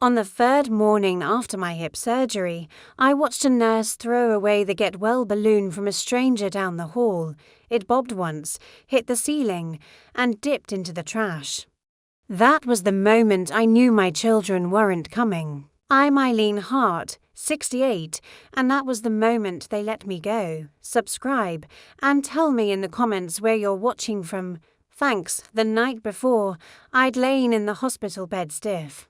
On the third morning after my hip surgery, I watched a nurse throw away the get well balloon from a stranger down the hall. It bobbed once, hit the ceiling, and dipped into the trash. That was the moment I knew my children weren't coming. I'm Eileen Hart, 68, and that was the moment they let me go. Subscribe, and tell me in the comments where you're watching from. Thanks. The night before, I'd lain in the hospital bed stiff,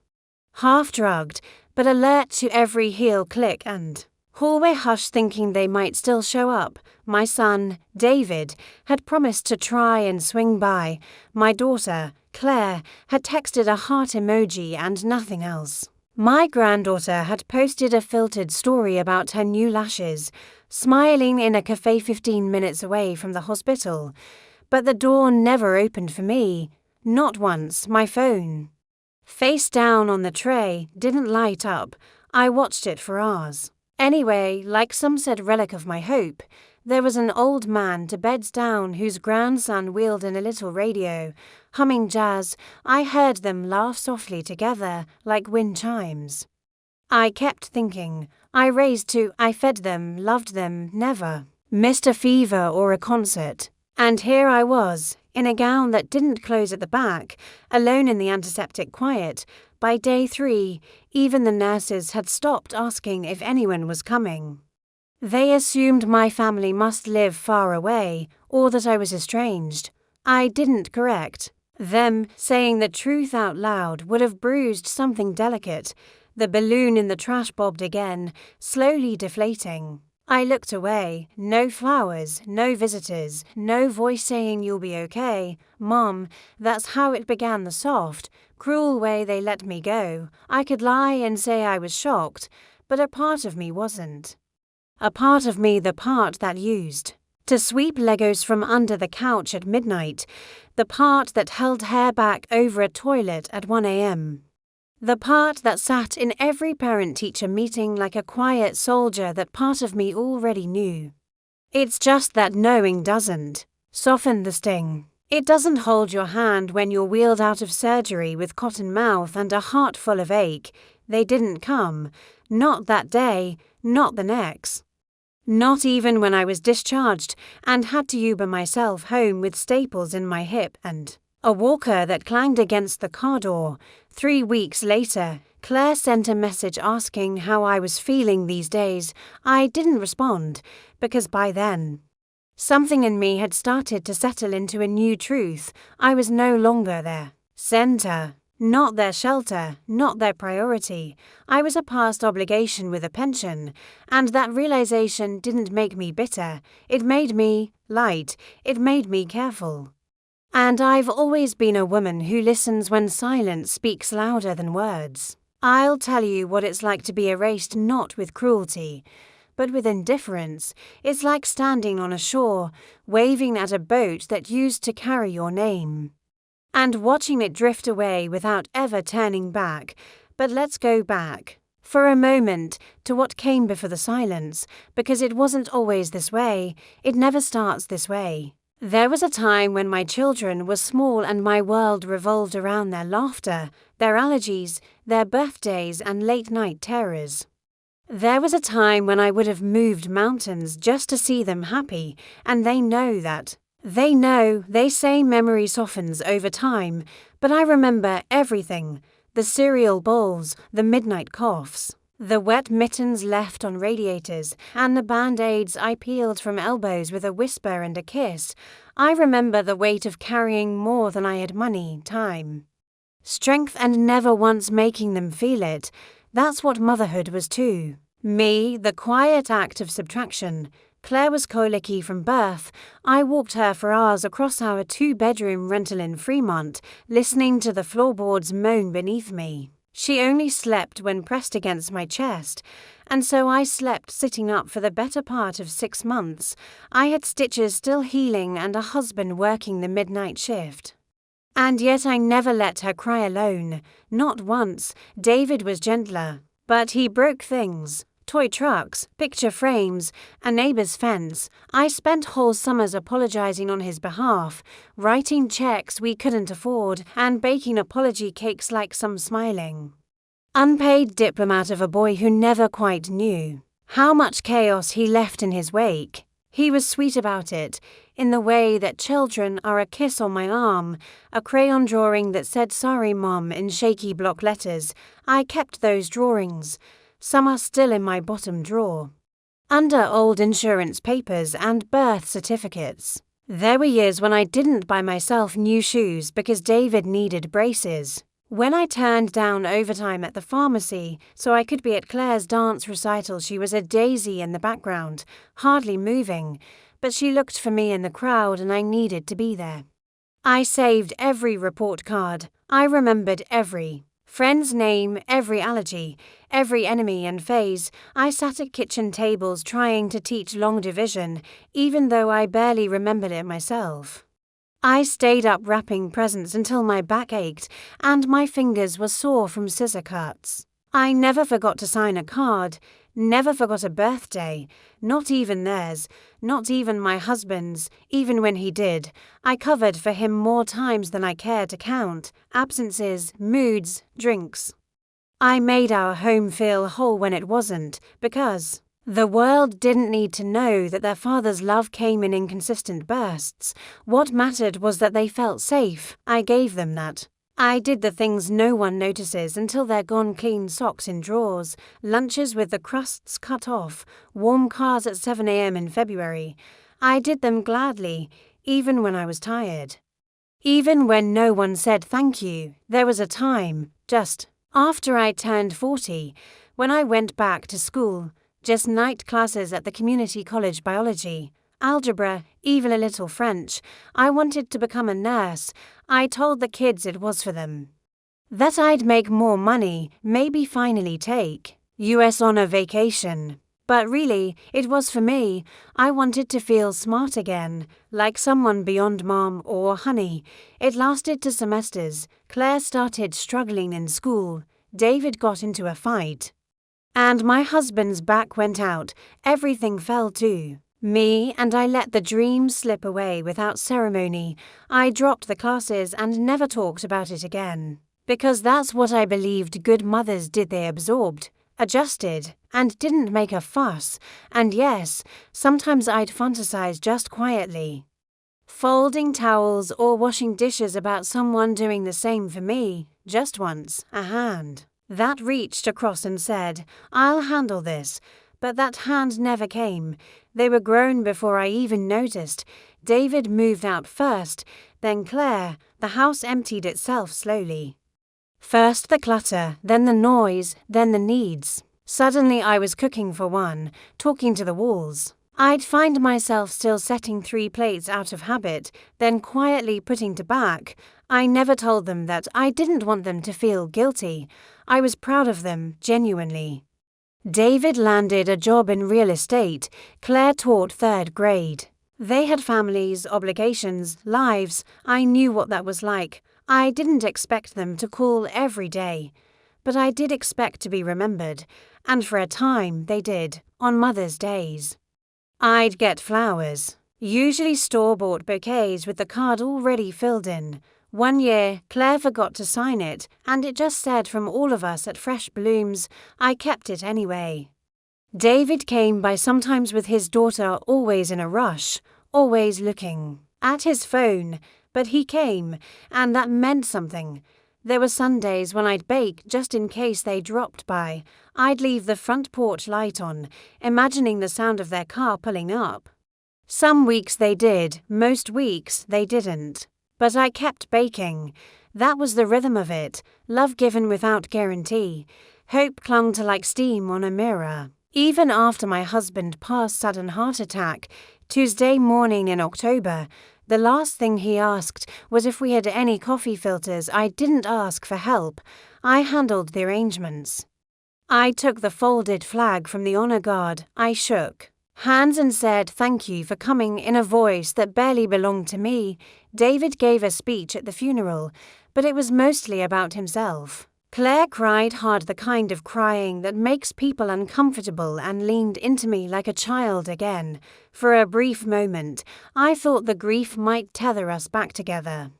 half-drugged, but alert to every heel click and hallway hush, thinking they might still show up. My son, David, had promised to try and swing by. My daughter, Claire, had texted a heart emoji and nothing else. My granddaughter had posted a filtered story about her new lashes, smiling in a cafe 15 minutes away from the hospital. But the door never opened for me. Not once. My phone, face down on the tray, didn't light up. I watched it for hours. Anyway, like some said relic of my hope, there was an old man to beds down whose grandson wheeled in a little radio, humming jazz. I heard them laugh softly together, like wind chimes. I kept thinking. I raised to, I fed them, loved them, never missed a fever or a concert. And here I was, in a gown that didn't close at the back, alone in the antiseptic quiet. By day 3, even the nurses had stopped asking if anyone was coming. They assumed my family must live far away, or that I was estranged. I didn't correct them. Saying the truth out loud would have bruised something delicate. The balloon in the trash bobbed again, slowly deflating. I looked away. No flowers, no visitors, no voice saying you'll be okay. Mom, that's how it began, the soft, cruel way they let me go. I could lie and say I was shocked, but a part of me wasn't. A part of me, the part that used to sweep Legos from under the couch at midnight, the part that held hair back over a toilet at 1 a.m. The part that sat in every parent-teacher meeting like a quiet soldier that part of me already knew. It's just that knowing doesn't soften the sting. It doesn't hold your hand when you're wheeled out of surgery with cotton mouth and a heart full of ache. They didn't come. Not that day, not the next. Not even when I was discharged and had to Uber myself home with staples in my hip and a walker that clanged against the car door. 3 weeks later, Claire sent a message asking how I was feeling these days. I didn't respond, because by then, something in me had started to settle into a new truth. I was no longer their center, not their shelter, not their priority. I was a past obligation with a pension, and that realization didn't make me bitter. It made me light. It made me careful. And I've always been a woman who listens when silence speaks louder than words. I'll tell you what it's like to be erased, not with cruelty, but with indifference. It's like standing on a shore, waving at a boat that used to carry your name, and watching it drift away without ever turning back. But let's go back, for a moment, to what came before the silence, because it wasn't always this way. It never starts this way. There was a time when my children were small and my world revolved around their laughter, their allergies, their birthdays and late-night terrors. There was a time when I would have moved mountains just to see them happy, and they know that. They say memory softens over time, but I remember everything. The cereal bowls, the midnight coughs, the wet mittens left on radiators, and the band-aids I peeled from elbows with a whisper and a kiss. I remember the weight of carrying more than I had money, time, strength, and never once making them feel it. That's what motherhood was too. Me, the quiet act of subtraction. Claire was colicky from birth. I walked her for hours across our 2-bedroom rental in Fremont, listening to the floorboards moan beneath me. She only slept when pressed against my chest, and so I slept sitting up for the better part of 6 months. I had stitches still healing and a husband working the midnight shift. And yet I never let her cry alone. Not once. David was gentler, but he broke things. Toy trucks, picture frames, a neighbor's fence. I spent whole summers apologizing on his behalf, writing checks we couldn't afford, and baking apology cakes like some smiling. Unpaid diplomat of a boy who never quite knew how much chaos he left in his wake. He was sweet about it, in the way that children are a kiss on my arm, a crayon drawing that said "Sorry, Mom" in shaky block letters. I kept those drawings. Some are still in my bottom drawer, under old insurance papers and birth certificates. There were years when I didn't buy myself new shoes because David needed braces. When I turned down overtime at the pharmacy so I could be at Claire's dance recital, she was a daisy in the background, hardly moving, but she looked for me in the crowd and I needed to be there. I saved every report card. I remembered every friend's name, every allergy, every enemy and phase. I sat at kitchen tables trying to teach long division, even though I barely remembered it myself. I stayed up wrapping presents until my back ached and my fingers were sore from scissor cuts. I never forgot to sign a card, never forgot a birthday, not even theirs, not even my husband's. Even when he did, I covered for him more times than I care to count. Absences, moods, drinks. I made our home feel whole when it wasn't, because the world didn't need to know that their father's love came in inconsistent bursts. What mattered was that they felt safe. I gave them that. I did the things no one notices until they're gone: clean socks in drawers, lunches with the crusts cut off, warm cars at 7 a.m. in February. I did them gladly, even when I was tired. Even when no one said thank you. There was a time, just after I turned 40, when I went back to school. Just night classes at the community college: biology, algebra, even a little French. I wanted to become a nurse. I told the kids it was for them. That I'd make more money, maybe finally take US on a vacation. But really, it was for me. I wanted to feel smart again, like someone beyond Mom or Honey. It lasted 2 semesters. Claire started struggling in school. David got into a fight. And my husband's back went out. Everything fell to me, and I let the dream slip away without ceremony. I dropped the classes and never talked about it again. Because that's what I believed good mothers did. They absorbed, adjusted, and didn't make a fuss. And yes, sometimes I'd fantasize just quietly, folding towels or washing dishes about someone doing the same for me. Just once, a hand that reached across and said, "I'll handle this," but that hand never came. They were grown before I even noticed. David moved out first, then Claire. The house emptied itself slowly. First the clutter, then the noise, then the needs. Suddenly I was cooking for one, talking to the walls. I'd find myself still setting 3 plates out of habit, then quietly putting to back. I never told them that. I didn't want them to feel guilty. I was proud of them, genuinely. David landed a job in real estate. Claire taught 3rd grade. They had families, obligations, lives. I knew what that was like. I didn't expect them to call every day, but I did expect to be remembered, and for a time they did, on Mother's Days. I'd get flowers, usually store-bought bouquets with the card already filled in. One year, Claire forgot to sign it, and it just said "from all of us" at Fresh Blooms. I kept it anyway. David came by sometimes with his daughter, always in a rush, always looking at his phone, but he came, and that meant something. There were Sundays when I'd bake just in case they dropped by. I'd leave the front porch light on, imagining the sound of their car pulling up. Some weeks they did, most weeks they didn't. But I kept baking. That was the rhythm of it. Love given without guarantee. Hope clung to like steam on a mirror. Even after my husband passed sudden heart attack, Tuesday morning in October, the last thing he asked was if we had any coffee filters. I didn't ask for help. I handled the arrangements. I took the folded flag from the honor guard. I shook hands and said thank you for coming in a voice that barely belonged to me. David gave a speech at the funeral, but it was mostly about himself. Claire cried hard, the kind of crying that makes people uncomfortable, and leaned into me like a child again. For a brief moment, I thought the grief might tether us back together.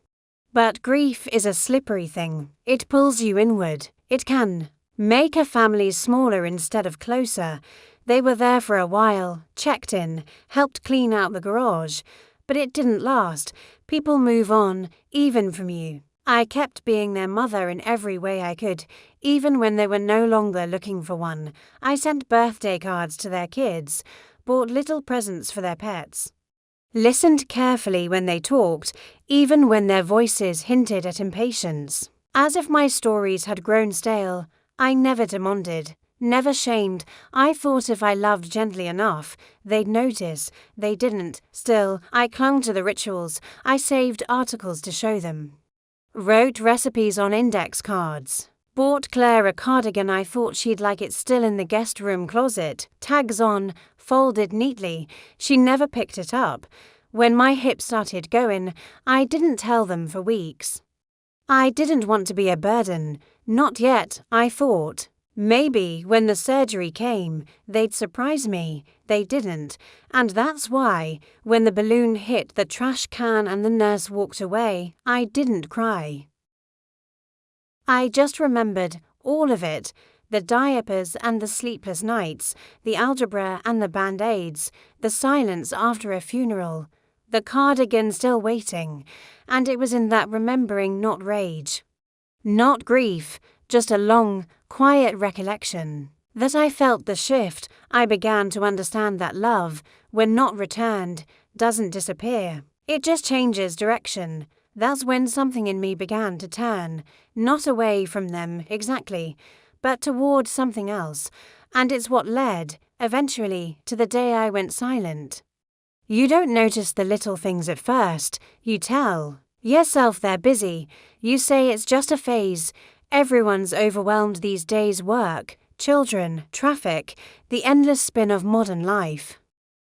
But grief is a slippery thing. It pulls you inward. It can Make a family smaller instead of closer. They were there for a while, checked in, helped clean out the garage. But it didn't last. People move on, even from you. I kept being their mother in every way I could, even when they were no longer looking for one. I sent birthday cards to their kids, bought little presents for their pets. Listened carefully when they talked, even when their voices hinted at impatience. As if my stories had grown stale, I never demanded, never shamed. I thought if I loved gently enough, they'd notice. They didn't. Still, I clung to the rituals. I saved articles to show them. Wrote recipes on index cards. Bought Claire a cardigan I thought she'd like it still in the guest room closet. Tags on, folded neatly. She never picked it up. When my hip started going, I didn't tell them for weeks. I didn't want to be a burden. Not yet, I thought. Maybe when the surgery came, they'd surprise me. They didn't. And that's why, when the balloon hit the trash can and the nurse walked away, I didn't cry. I just remembered all of it, the diapers and the sleepless nights, the algebra and the band-aids, the silence after a funeral, the cardigan still waiting, and it was in that remembering, not rage. Not grief, just a long, quiet recollection. That I felt the shift. I began to understand that love, when not returned, doesn't disappear. It just changes direction. That's when something in me began to turn, not away from them exactly, but toward something else, and it's what led, eventually, to the day I went silent. You don't notice the little things at first. You tell yourself they're busy. You say it's just a phase. Everyone's overwhelmed these days: work, children, traffic, the endless spin of modern life.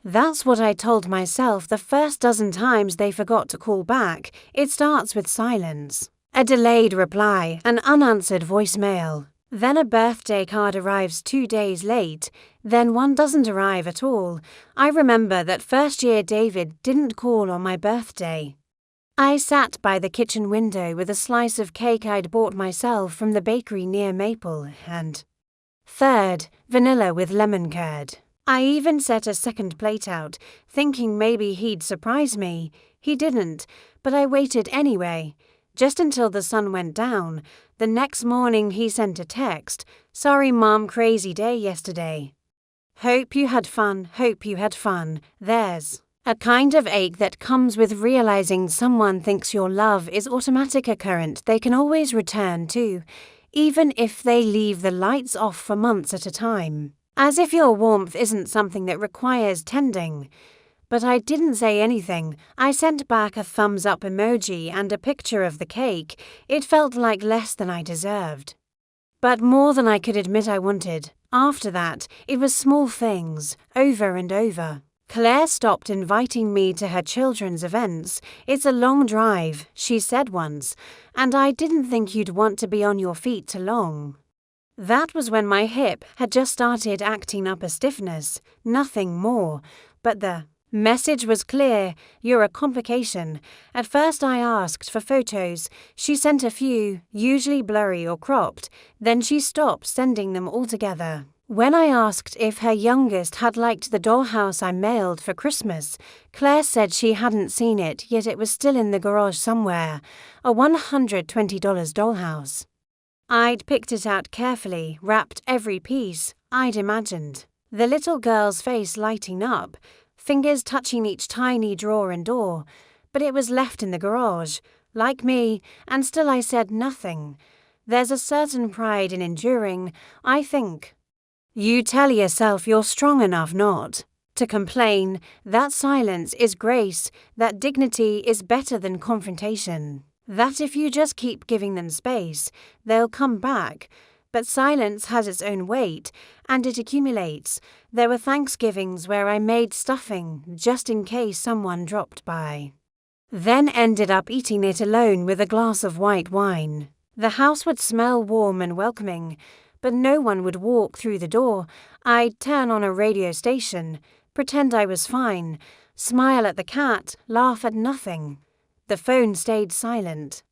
That's what I told myself the first dozen times they forgot to call back. It starts with silence. A delayed reply, an unanswered voicemail. Then a birthday card arrives 2 days late. Then one doesn't arrive at all. I remember that first year David didn't call on my birthday. I sat by the kitchen window with a slice of cake I'd bought myself from the bakery near Maple, and third, vanilla with lemon curd. I even set a second plate out, thinking maybe he'd surprise me. He didn't, but I waited anyway, just until the sun went down. The next morning he sent a text, "Sorry Mom, crazy day yesterday. Hope you had fun, hope you had fun." There's a kind of ache that comes with realizing someone thinks your love is automatic, a current they can always return to, even if they leave the lights off for months at a time. As if your warmth isn't something that requires tending. But I didn't say anything. I sent back a thumbs up emoji and a picture of the cake. It felt like less than I deserved, but more than I could admit I wanted. After that, it was small things, over and over. Claire stopped inviting me to her children's events. "It's a long drive," she said once, "and I didn't think you'd want to be on your feet too long." That was when my hip had just started acting up a stiffness, nothing more, but the message was clear: "You're a complication." At first I asked for photos. She sent a few, usually blurry or cropped. Then she stopped sending them altogether. When I asked if her youngest had liked the dollhouse I mailed for Christmas, Claire said she hadn't seen it, yet it was still in the garage somewhere, a $120 dollhouse. I'd picked it out carefully, wrapped every piece. I'd imagined the little girl's face lighting up, fingers touching each tiny drawer and door, but it was left in the garage, like me, and still I said nothing. There's a certain pride in enduring, I think. You tell yourself you're strong enough not to complain. That silence is grace, that dignity is better than confrontation. That if you just keep giving them space, they'll come back. But silence has its own weight, and it accumulates. There were Thanksgivings where I made stuffing just in case someone dropped by, then ended up eating it alone with a glass of white wine. The house would smell warm and welcoming, but no one would walk through the door. I'd turn on a radio station, pretend I was fine, smile at the cat, laugh at nothing. The phone stayed silent.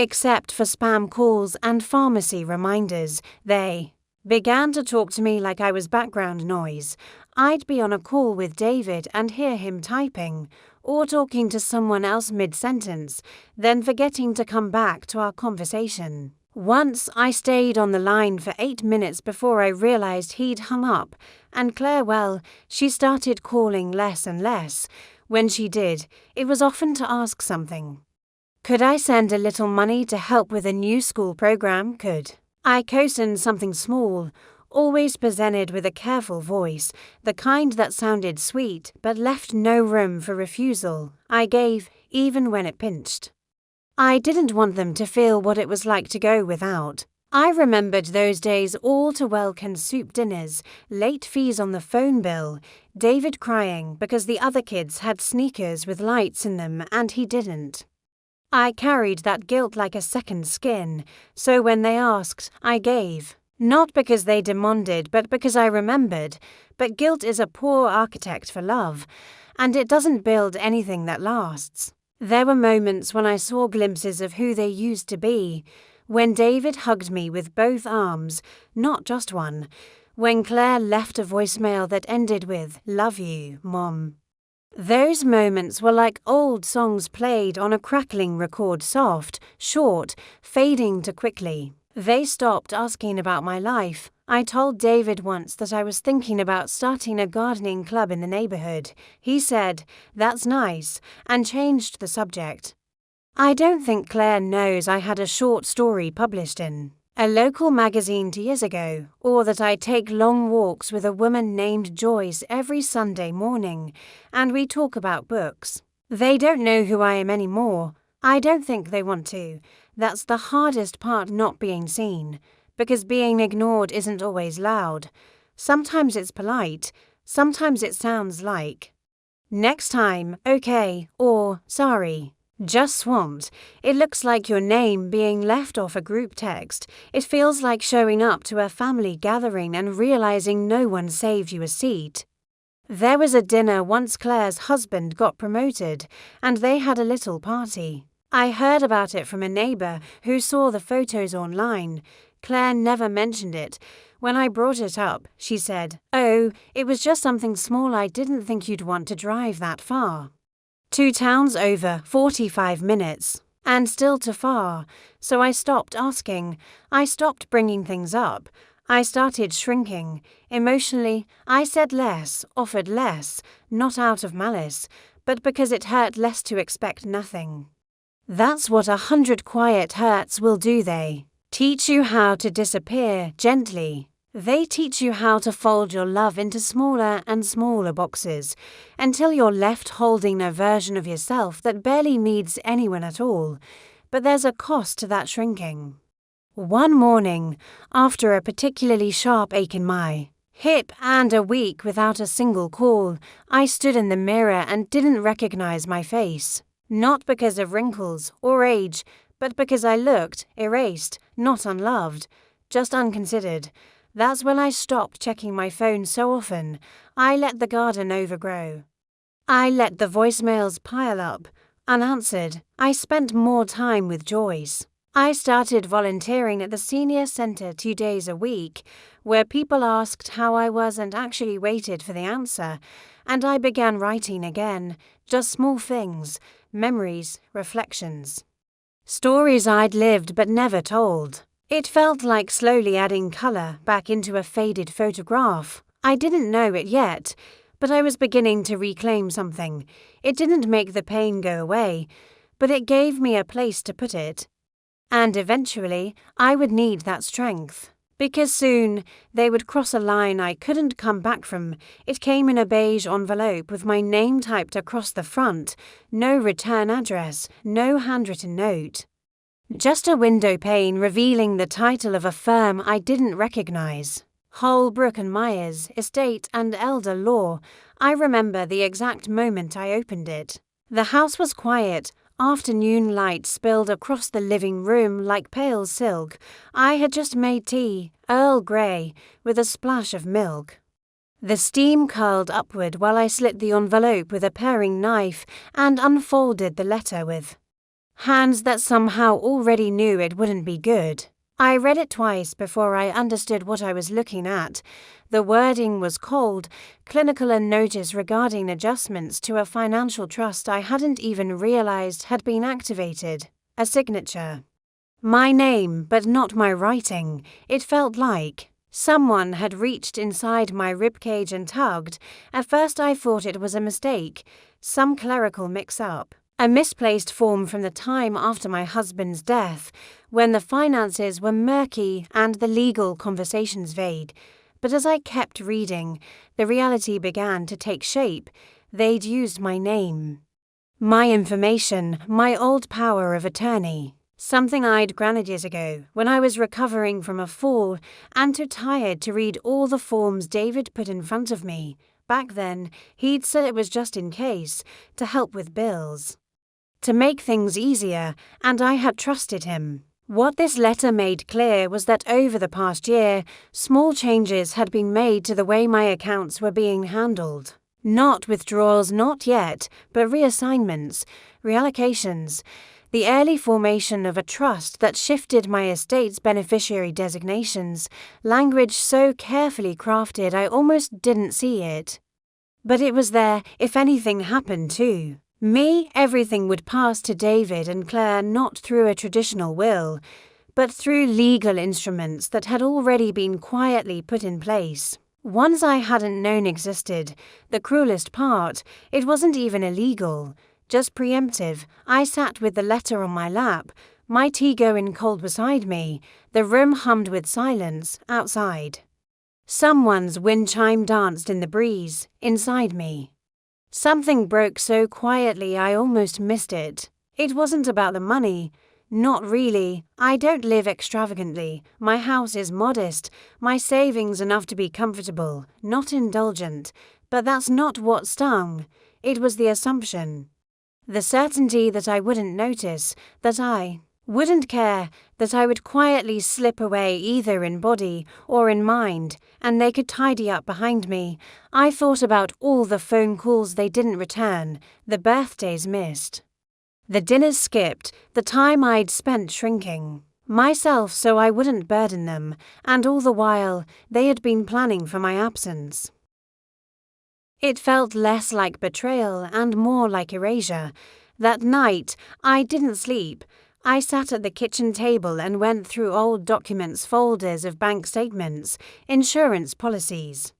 Except for spam calls and pharmacy reminders, they began to talk to me like I was background noise. I'd be on a call with David and hear him typing, or talking to someone else mid-sentence, then forgetting to come back to our conversation. Once I stayed on the line for 8 minutes before I realized he'd hung up, and Claire, well, she started calling less and less. When she did, it was often to ask something. Could I send a little money to help with a new school program? Could I co-sign something small, always presented with a careful voice, the kind that sounded sweet but left no room for refusal. I gave, even when it pinched. I didn't want them to feel what it was like to go without. I remembered those days all too well: canned soup dinners, late fees on the phone bill, David crying because the other kids had sneakers with lights in them and he didn't. I carried that guilt like a second skin, so when they asked, I gave. Not because they demanded, but because I remembered. But guilt is a poor architect for love, and it doesn't build anything that lasts. There were moments when I saw glimpses of who they used to be, when David hugged me with both arms, not just one, when Claire left a voicemail that ended with, "Love you, Mom." Those moments were like old songs played on a crackling record, soft, short, fading too quickly. They stopped asking about my life. I told David once that I was thinking about starting a gardening club in the neighborhood. He said, "That's nice," and changed the subject. I don't think Claire knows I had a short story published in a local magazine 2 years ago, or that I take long walks with a woman named Joyce every Sunday morning, and we talk about books. They don't know who I am anymore. I don't think they want to. That's the hardest part, not being seen, because being ignored isn't always loud. Sometimes it's polite, sometimes it sounds like, "Next time, okay," or "Sorry." Just swamped. It looks like your name being left off a group text. It feels like showing up to a family gathering and realizing no one saved you a seat. There was a dinner once Claire's husband got promoted, and they had a little party. I heard about it from a neighbor who saw the photos online. Claire never mentioned it. When I brought it up, she said, "Oh, it was just something small. I didn't think you'd want to drive that far." 2 towns over, 45 minutes, and still too far, so I stopped asking. I stopped bringing things up. I started shrinking. Emotionally, I said less, offered less, not out of malice, but because it hurt less to expect nothing. That's what 100 quiet hurts will do. They teach you how to disappear gently. They teach you how to fold your love into smaller and smaller boxes, until you're left holding a version of yourself that barely needs anyone at all. But there's a cost to that shrinking. One morning, after a particularly sharp ache in my hip and a week without a single call, I stood in the mirror and didn't recognize my face. Not because of wrinkles or age, but because I looked erased, not unloved, just unconsidered. That's when I stopped checking my phone so often. I let the garden overgrow. I let the voicemails pile up, unanswered. I spent more time with Joyce. I started volunteering at the senior center 2 days a week, where people asked how I was and actually waited for the answer. And I began writing again, just small things, memories, reflections. Stories I'd lived but never told. It felt like slowly adding color back into a faded photograph. I didn't know it yet, but I was beginning to reclaim something. It didn't make the pain go away, but it gave me a place to put it. And eventually, I would need that strength. Because soon, they would cross a line I couldn't come back from. It came in a beige envelope with my name typed across the front. No return address, no handwritten note. Just a window pane revealing the title of a firm I didn't recognize. Holbrook and Myers, Estate and Elder Law. I remember the exact moment I opened it. The house was quiet. Afternoon light spilled across the living room like pale silk. I had just made tea, Earl Grey, with a splash of milk. The steam curled upward while I slit the envelope with a paring knife and unfolded the letter with hands that somehow already knew it wouldn't be good. I read it twice before I understood what I was looking at. The wording was cold, clinical, and notice regarding adjustments to a financial trust I hadn't even realized had been activated. A signature. My name, but not my writing. It felt like someone had reached inside my ribcage and tugged. At first I thought it was a mistake, some clerical mix-up. A misplaced form from the time after my husband's death, when the finances were murky and the legal conversations vague. But as I kept reading, the reality began to take shape. They'd used my name, my information, my old power of attorney. Something I'd granted years ago, when I was recovering from a fall and too tired to read all the forms David put in front of me. Back then, he'd said it was just in case, to help with bills, to make things easier, and I had trusted him. What this letter made clear was that over the past year, small changes had been made to the way my accounts were being handled. Not withdrawals, not yet, but reassignments, reallocations, the early formation of a trust that shifted my estate's beneficiary designations, language so carefully crafted I almost didn't see it. But it was there if anything happened too. Me, everything would pass to David and Claire not through a traditional will, but through legal instruments that had already been quietly put in place. Ones I hadn't known existed. The cruelest part, it wasn't even illegal, just preemptive. I sat with the letter on my lap, my tea going cold beside me. The room hummed with silence outside. Someone's wind chime danced in the breeze inside me. Something broke so quietly I almost missed it. It wasn't about the money. Not really. I don't live extravagantly. My house is modest. My savings enough to be comfortable, not indulgent. But that's not what stung. It was the assumption. The certainty that I wouldn't notice, that I wouldn't care, that I would quietly slip away either in body or in mind, and they could tidy up behind me. I thought about all the phone calls they didn't return, the birthdays missed, the dinners skipped, the time I'd spent shrinking myself so I wouldn't burden them, and all the while they had been planning for my absence. It felt less like betrayal and more like erasure. That night, I didn't sleep. I sat at the kitchen table and went through old documents, folders of bank statements, insurance policies,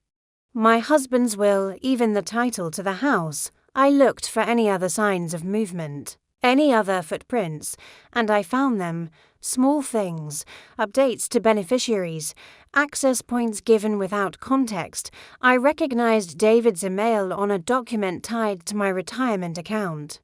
my husband's will, even the title to the house. I looked for any other signs of movement, any other footprints, and I found them. Small things, updates to beneficiaries, access points given without context. I recognized David's email on a document tied to my retirement account.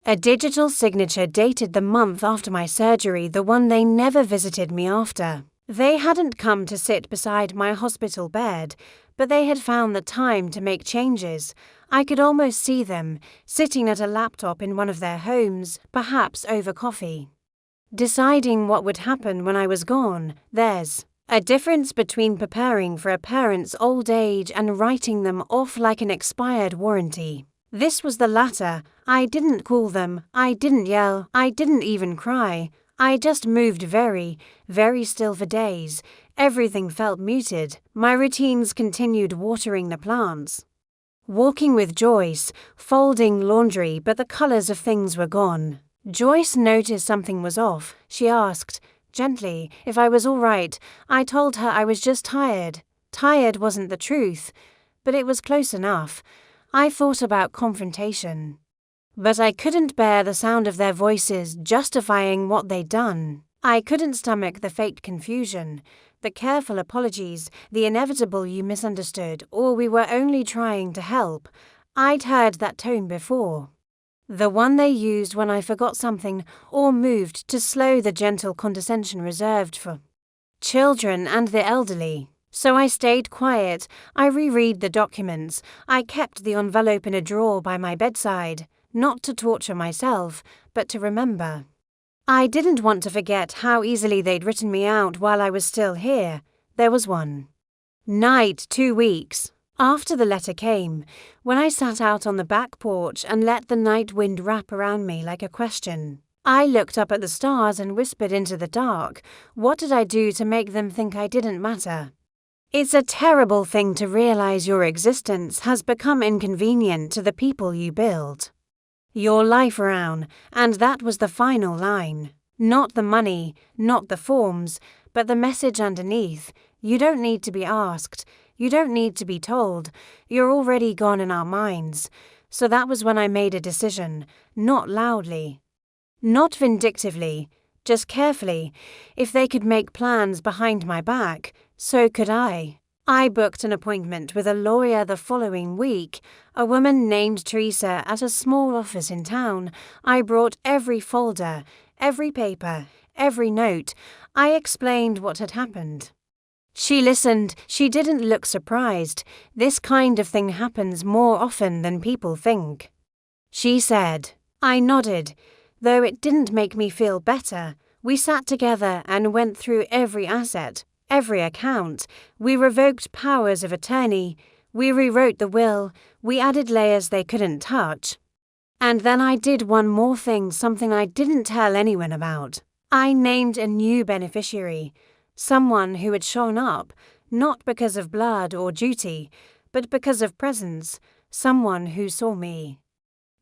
A digital signature dated the month after my surgery, the one they never visited me after. They hadn't come to sit beside my hospital bed, but they had found the time to make changes. I could almost see them, sitting at a laptop in one of their homes, perhaps over coffee, deciding what would happen when I was gone. There's a difference between preparing for a parent's old age and writing them off like an expired warranty. This was the latter. I didn't call them, I didn't yell, I didn't even cry. I just moved very, very still for days. Everything felt muted. My routines continued, watering the plants, walking with Joyce, folding laundry, but the colors of things were gone. Joyce noticed something was off. She asked, gently, if I was all right. I told her I was just tired. Tired wasn't the truth, but it was close enough. I thought about confrontation, but I couldn't bear the sound of their voices justifying what they'd done. I couldn't stomach the fake confusion, the careful apologies, the inevitable "you misunderstood" or "we were only trying to help." I'd heard that tone before. The one they used when I forgot something or moved to slow the gentle condescension reserved for children and the elderly. So I stayed quiet. I reread the documents. I kept the envelope in a drawer by my bedside, not to torture myself, but to remember. I didn't want to forget how easily they'd written me out while I was still here. There was one night 2 weeks after the letter came, when I sat out on the back porch and let the night wind wrap around me like a question. I looked up at the stars and whispered into the dark. What did I do to make them think I didn't matter? It's a terrible thing to realize your existence has become inconvenient to the people you build your life around, and that was the final line. Not the money, not the forms, but the message underneath. You don't need to be asked. You don't need to be told. You're already gone in our minds. So that was when I made a decision, not loudly, not vindictively, just carefully. If they could make plans behind my back, so could I. I booked an appointment with a lawyer the following week, a woman named Teresa at a small office in town. I brought every folder, every paper, every note. I explained what had happened. She listened. She didn't look surprised. This kind of thing happens more often than people think. She said. I nodded. Though it didn't make me feel better. We sat together and went through every asset, every account. We revoked powers of attorney. We rewrote the will. We added layers they couldn't touch. And then I did one more thing, something I didn't tell anyone about. I named a new beneficiary, someone who had shown up, not because of blood or duty, but because of presence, someone who saw me.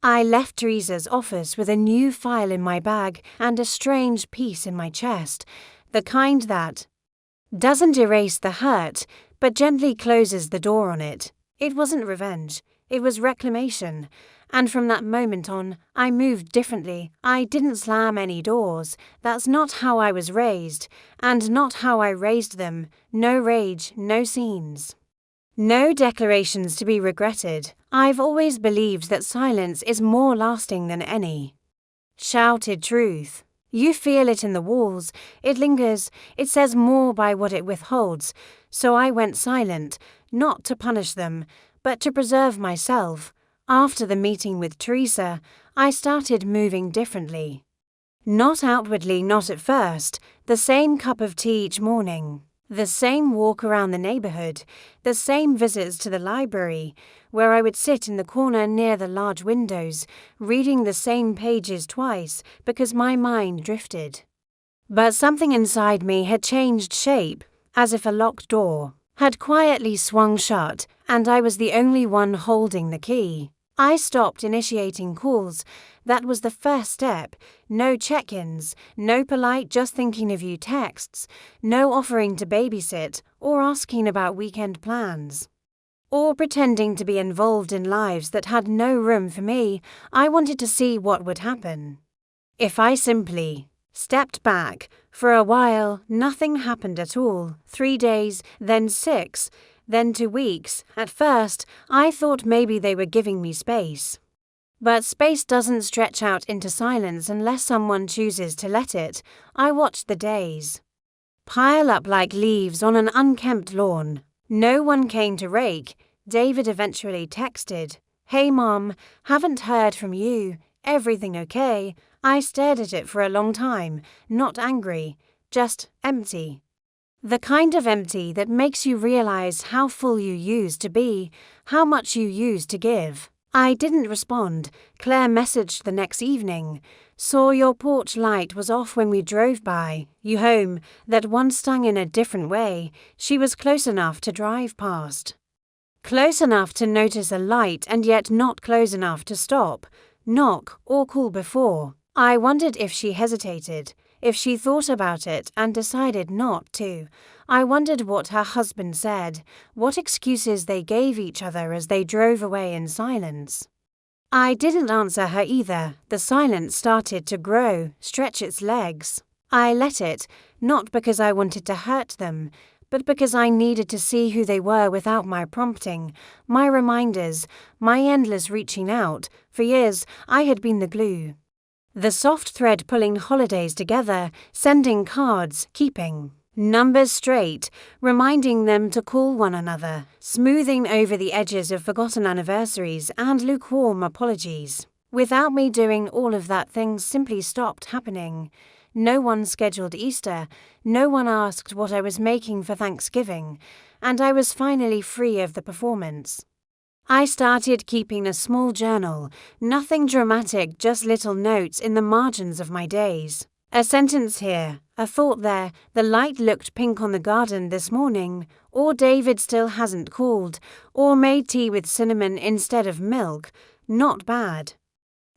I left Teresa's office with a new file in my bag and a strange peace in my chest, the kind that doesn't erase the hurt, but gently closes the door on it. It wasn't revenge, it was reclamation, and from that moment on, I moved differently. I didn't slam any doors. That's not how I was raised, and not how I raised them. No rage, no scenes. No declarations to be regretted. I've always believed that silence is more lasting than any shouted truth. You feel it in the walls, it lingers, it says more by what it withholds. So I went silent, not to punish them, but to preserve myself. After the meeting with Teresa, I started moving differently. Not outwardly, not at first, the same cup of tea each morning. The same walk around the neighborhood, the same visits to the library, where I would sit in the corner near the large windows, reading the same pages twice because my mind drifted. But something inside me had changed shape, as if a locked door had quietly swung shut, and I was the only one holding the key. I stopped initiating calls. That was the first step. No check-ins, no polite just thinking of you texts, no offering to babysit or asking about weekend plans, or pretending to be involved in lives that had no room for me. I wanted to see what would happen. If I simply stepped back, for a while nothing happened at all. 3 days, then 6, then 2 weeks. At first, I thought maybe they were giving me space. But space doesn't stretch out into silence unless someone chooses to let it. I watched the days pile up like leaves on an unkempt lawn. No one came to rake. David eventually texted, "Hey Mom, haven't heard from you. Everything okay?" I stared at it for a long time, not angry, just empty. The kind of empty that makes you realize how full you used to be, how much you used to give. I didn't respond. Claire messaged the next evening. "Saw your porch light was off when we drove by. You home?" That one stung in a different way. She was close enough to drive past. Close enough to notice a light and yet not close enough to stop, knock, or call before. I wondered if she hesitated, if she thought about it and decided not to. I wondered what her husband said, what excuses they gave each other as they drove away in silence. I didn't answer her either. The silence started to grow, stretch its legs. I let it, not because I wanted to hurt them, but because I needed to see who they were without my prompting, my reminders, my endless reaching out. For years, I had been the glue. The soft thread pulling holidays together, sending cards, keeping numbers straight, reminding them to call one another, smoothing over the edges of forgotten anniversaries and lukewarm apologies. Without me doing all of that, things simply stopped happening. No one scheduled Easter, no one asked what I was making for Thanksgiving, and I was finally free of the performance. I started keeping a small journal, nothing dramatic, just little notes in the margins of my days. A sentence here, a thought there, the light looked pink on the garden this morning, or David still hasn't called, or made tea with cinnamon instead of milk. Not bad.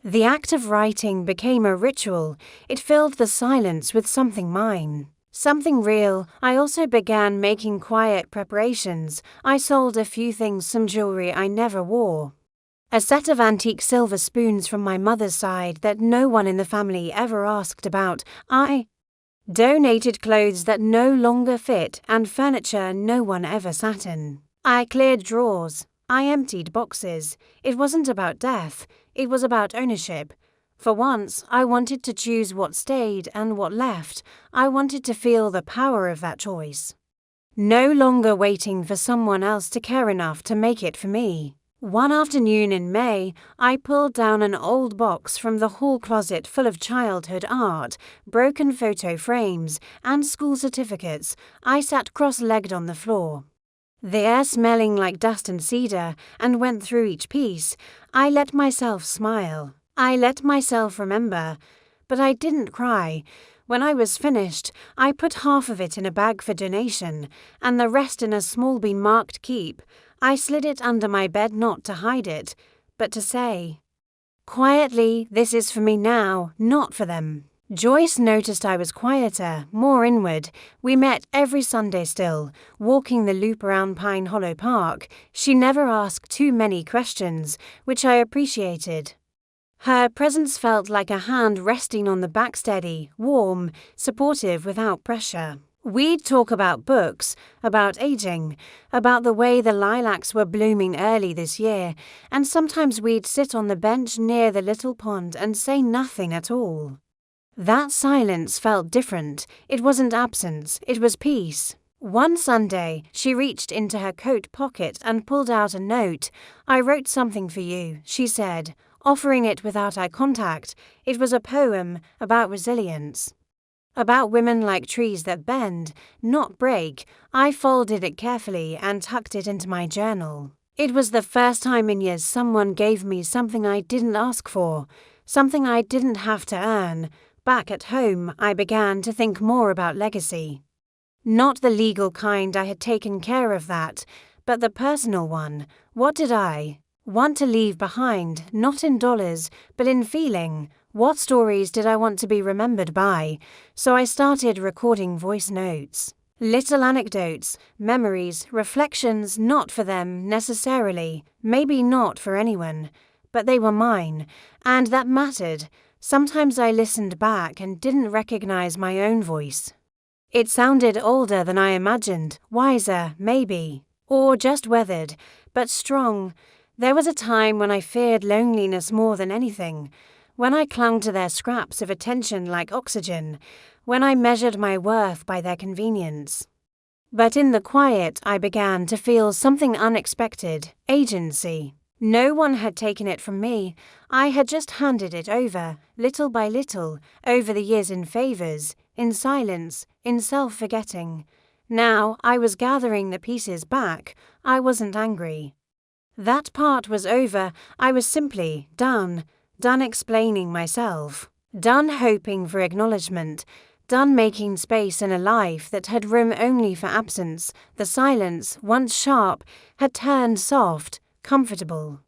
The act of writing became a ritual. It filled the silence with something mine. Something real. I also began making quiet preparations. I sold a few things, some jewelry I never wore. A set of antique silver spoons from my mother's side that no one in the family ever asked about. I donated clothes that no longer fit and furniture no one ever sat in. I cleared drawers. I emptied boxes. It wasn't about death. It was about ownership. For once, I wanted to choose what stayed and what left. I wanted to feel the power of that choice. No longer waiting for someone else to care enough to make it for me. One afternoon in May, I pulled down an old box from the hall closet full of childhood art, broken photo frames, and school certificates. I sat cross-legged on the floor, the air smelling like dust and cedar, and went through each piece. I let myself smile. I let myself remember. But I didn't cry. When I was finished, I put half of it in a bag for donation, and the rest in a small bin marked keep. I slid it under my bed not to hide it, but to say, quietly, this is for me now, not for them. Joyce noticed I was quieter, more inward. We met every Sunday still, walking the loop around Pine Hollow Park. She never asked too many questions, which I appreciated. Her presence felt like a hand resting on the back, steady, warm, supportive without pressure. We'd talk about books, about aging, about the way the lilacs were blooming early this year, and sometimes we'd sit on the bench near the little pond and say nothing at all. That silence felt different. It wasn't absence, it was peace. One Sunday, she reached into her coat pocket and pulled out a note. "I wrote something for you," she said, offering it without eye contact. It was a poem about resilience. About women like trees that bend, not break. I folded it carefully and tucked it into my journal. It was the first time in years someone gave me something I didn't ask for, something I didn't have to earn. Back at home, I began to think more about legacy. Not the legal kind, I had taken care of that, but the personal one. What did I want to leave behind, not in dollars, but in feeling? What stories did I want to be remembered by? So I started recording voice notes. Little anecdotes, memories, reflections, not for them necessarily, maybe not for anyone, but they were mine, and that mattered. Sometimes I listened back and didn't recognize my own voice. It sounded older than I imagined, wiser, maybe, or just weathered, but strong. There was a time when I feared loneliness more than anything, when I clung to their scraps of attention like oxygen, when I measured my worth by their convenience. But in the quiet, I began to feel something unexpected, agency. No one had taken it from me. I had just handed it over, little by little, over the years in favors, in silence, in self-forgetting. Now I was gathering the pieces back. I wasn't angry. That part was over. I was simply done explaining myself, done hoping for acknowledgement, done making space in a life that had room only for absence. The silence, once sharp, had turned soft, comfortable.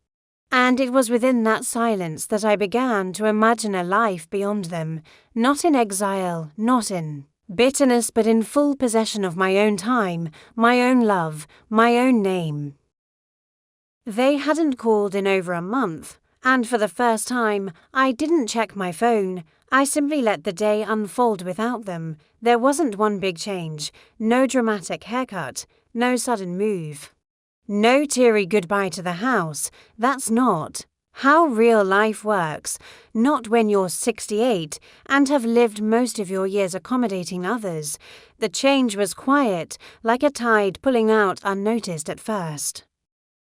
And it was within that silence that I began to imagine a life beyond them, not in exile, not in bitterness, but in full possession of my own time, my own love, my own name. They hadn't called in over a month, and for the first time, I didn't check my phone. I simply let the day unfold without them. There wasn't one big change, no dramatic haircut, no sudden move. No teary goodbye to the house. That's not how real life works. Not when you're 68 and have lived most of your years accommodating others. The change was quiet, like a tide pulling out unnoticed at first.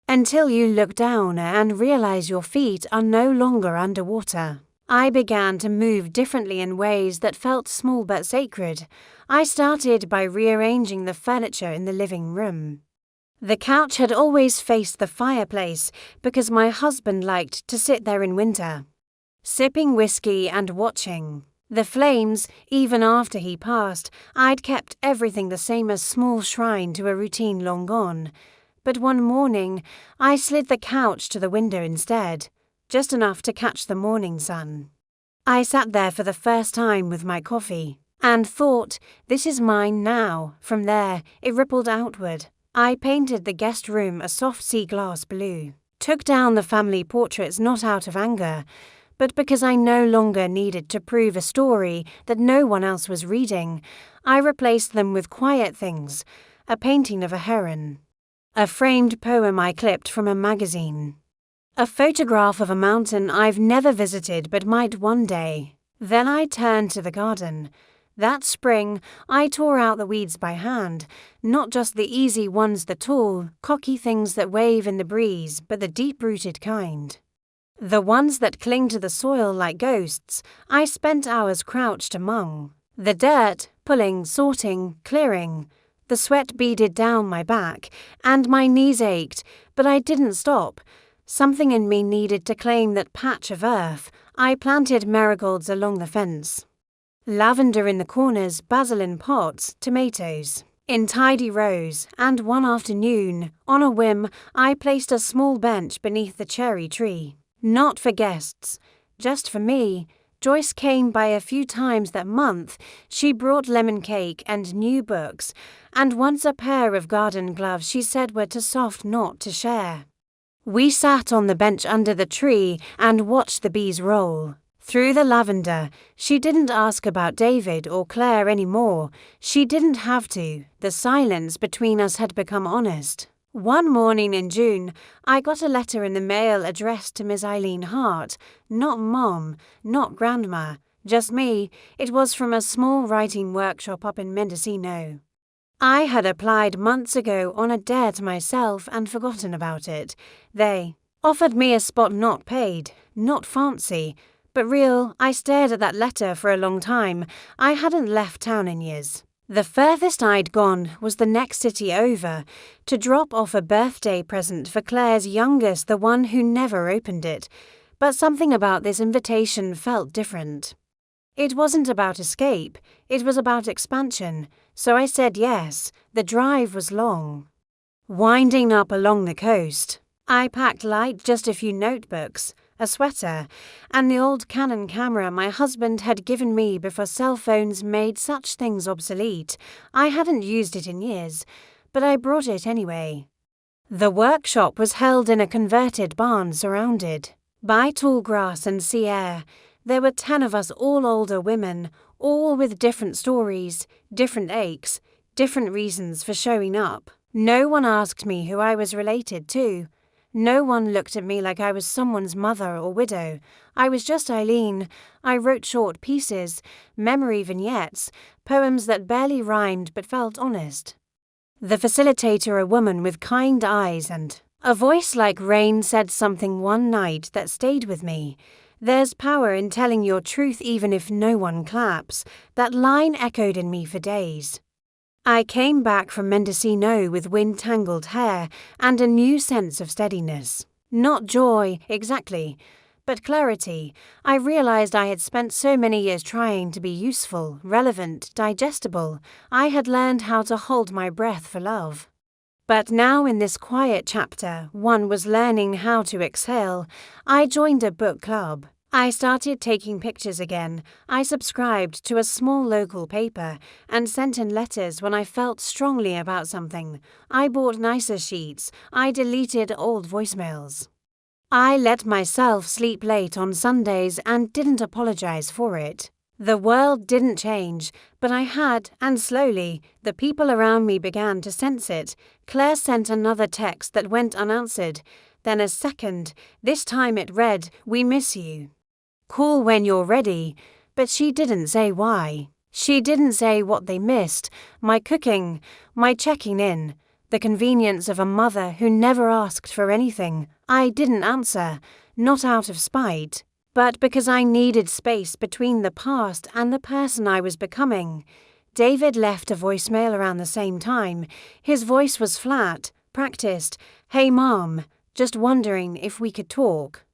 Until you look down and realize your feet are no longer underwater. I began to move differently in ways that felt small but sacred. I started by rearranging the furniture in the living room. The couch had always faced the fireplace because my husband liked to sit there in winter, sipping whiskey and watching the flames. Even after he passed, I'd kept everything the same, a small shrine to a routine long gone. But one morning, I slid the couch to the window instead, just enough to catch the morning sun. I sat there for the first time with my coffee and thought, this is mine now. From there, it rippled outward. I painted the guest room a soft sea glass blue, took down the family portraits not out of anger, but because I no longer needed to prove a story that no one else was reading. I replaced them with quiet things, a painting of a heron, a framed poem I clipped from a magazine, a photograph of a mountain I've never visited but might one day. Then I turned to the garden. That spring, I tore out the weeds by hand, not just the easy ones, the tall, cocky things that wave in the breeze, but the deep-rooted kind. The ones that cling to the soil like ghosts. I spent hours crouched among the dirt, pulling, sorting, clearing. The sweat beaded down my back, and my knees ached, but I didn't stop. Something in me needed to claim that patch of earth. I planted marigolds along the fence, lavender in the corners, basil in pots, tomatoes in tidy rows, and one afternoon, on a whim, I placed a small bench beneath the cherry tree. Not for guests, just for me. Joyce came by a few times that month. She brought lemon cake and new books, and once a pair of garden gloves she said were too soft not to share. We sat on the bench under the tree and watched the bees roll through the lavender. She didn't ask about David or Claire anymore. She didn't have to. The silence between us had become honest. One morning in June, I got a letter in the mail addressed to Miss Eileen Hart. Not Mom, not Grandma, just me. It was from a small writing workshop up in Mendocino. I had applied months ago on a dare to myself and forgotten about it. They offered me a spot, not paid, not fancy, but real. I stared at that letter for a long time. I hadn't left town in years. The furthest I'd gone was the next city over, to drop off a birthday present for Claire's youngest, the one who never opened it. But something about this invitation felt different. It wasn't about escape, it was about expansion, so I said yes. The drive was long, winding up along the coast. I packed light, just a few notebooks, a sweater, and the old Canon camera my husband had given me before cell phones made such things obsolete. I hadn't used it in years, but I brought it anyway. The workshop was held in a converted barn surrounded by tall grass and sea air. There were 10 of us, all older women, all with different stories, different aches, different reasons for showing up. No one asked me who I was related to. No one looked at me like I was someone's mother or widow. I was just Eileen. I wrote short pieces, memory vignettes, poems that barely rhymed but felt honest. The facilitator, a woman with kind eyes and a voice like rain, said something one night that stayed with me. There's power in telling your truth even if no one claps. That line echoed in me for days. I came back from Mendocino with wind-tangled hair and a new sense of steadiness. Not joy, exactly, but clarity. I realized I had spent so many years trying to be useful, relevant, digestible. I had learned how to hold my breath for love. But now in this quiet chapter, one was learning how to exhale. I joined a book club. I started taking pictures again. I subscribed to a small local paper and sent in letters when I felt strongly about something. I bought nicer sheets. I deleted old voicemails. I let myself sleep late on Sundays and didn't apologize for it. The world didn't change, but I had, and slowly, the people around me began to sense it. Claire sent another text that went unanswered. Then a second. This time it read, "We miss you. Call when you're ready," but she didn't say why. She didn't say what they missed, my cooking, my checking in, the convenience of a mother who never asked for anything. I didn't answer, not out of spite, but because I needed space between the past and the person I was becoming. David left a voicemail around the same time. His voice was flat, Practiced, "Hey Mom, just wondering if we could talk."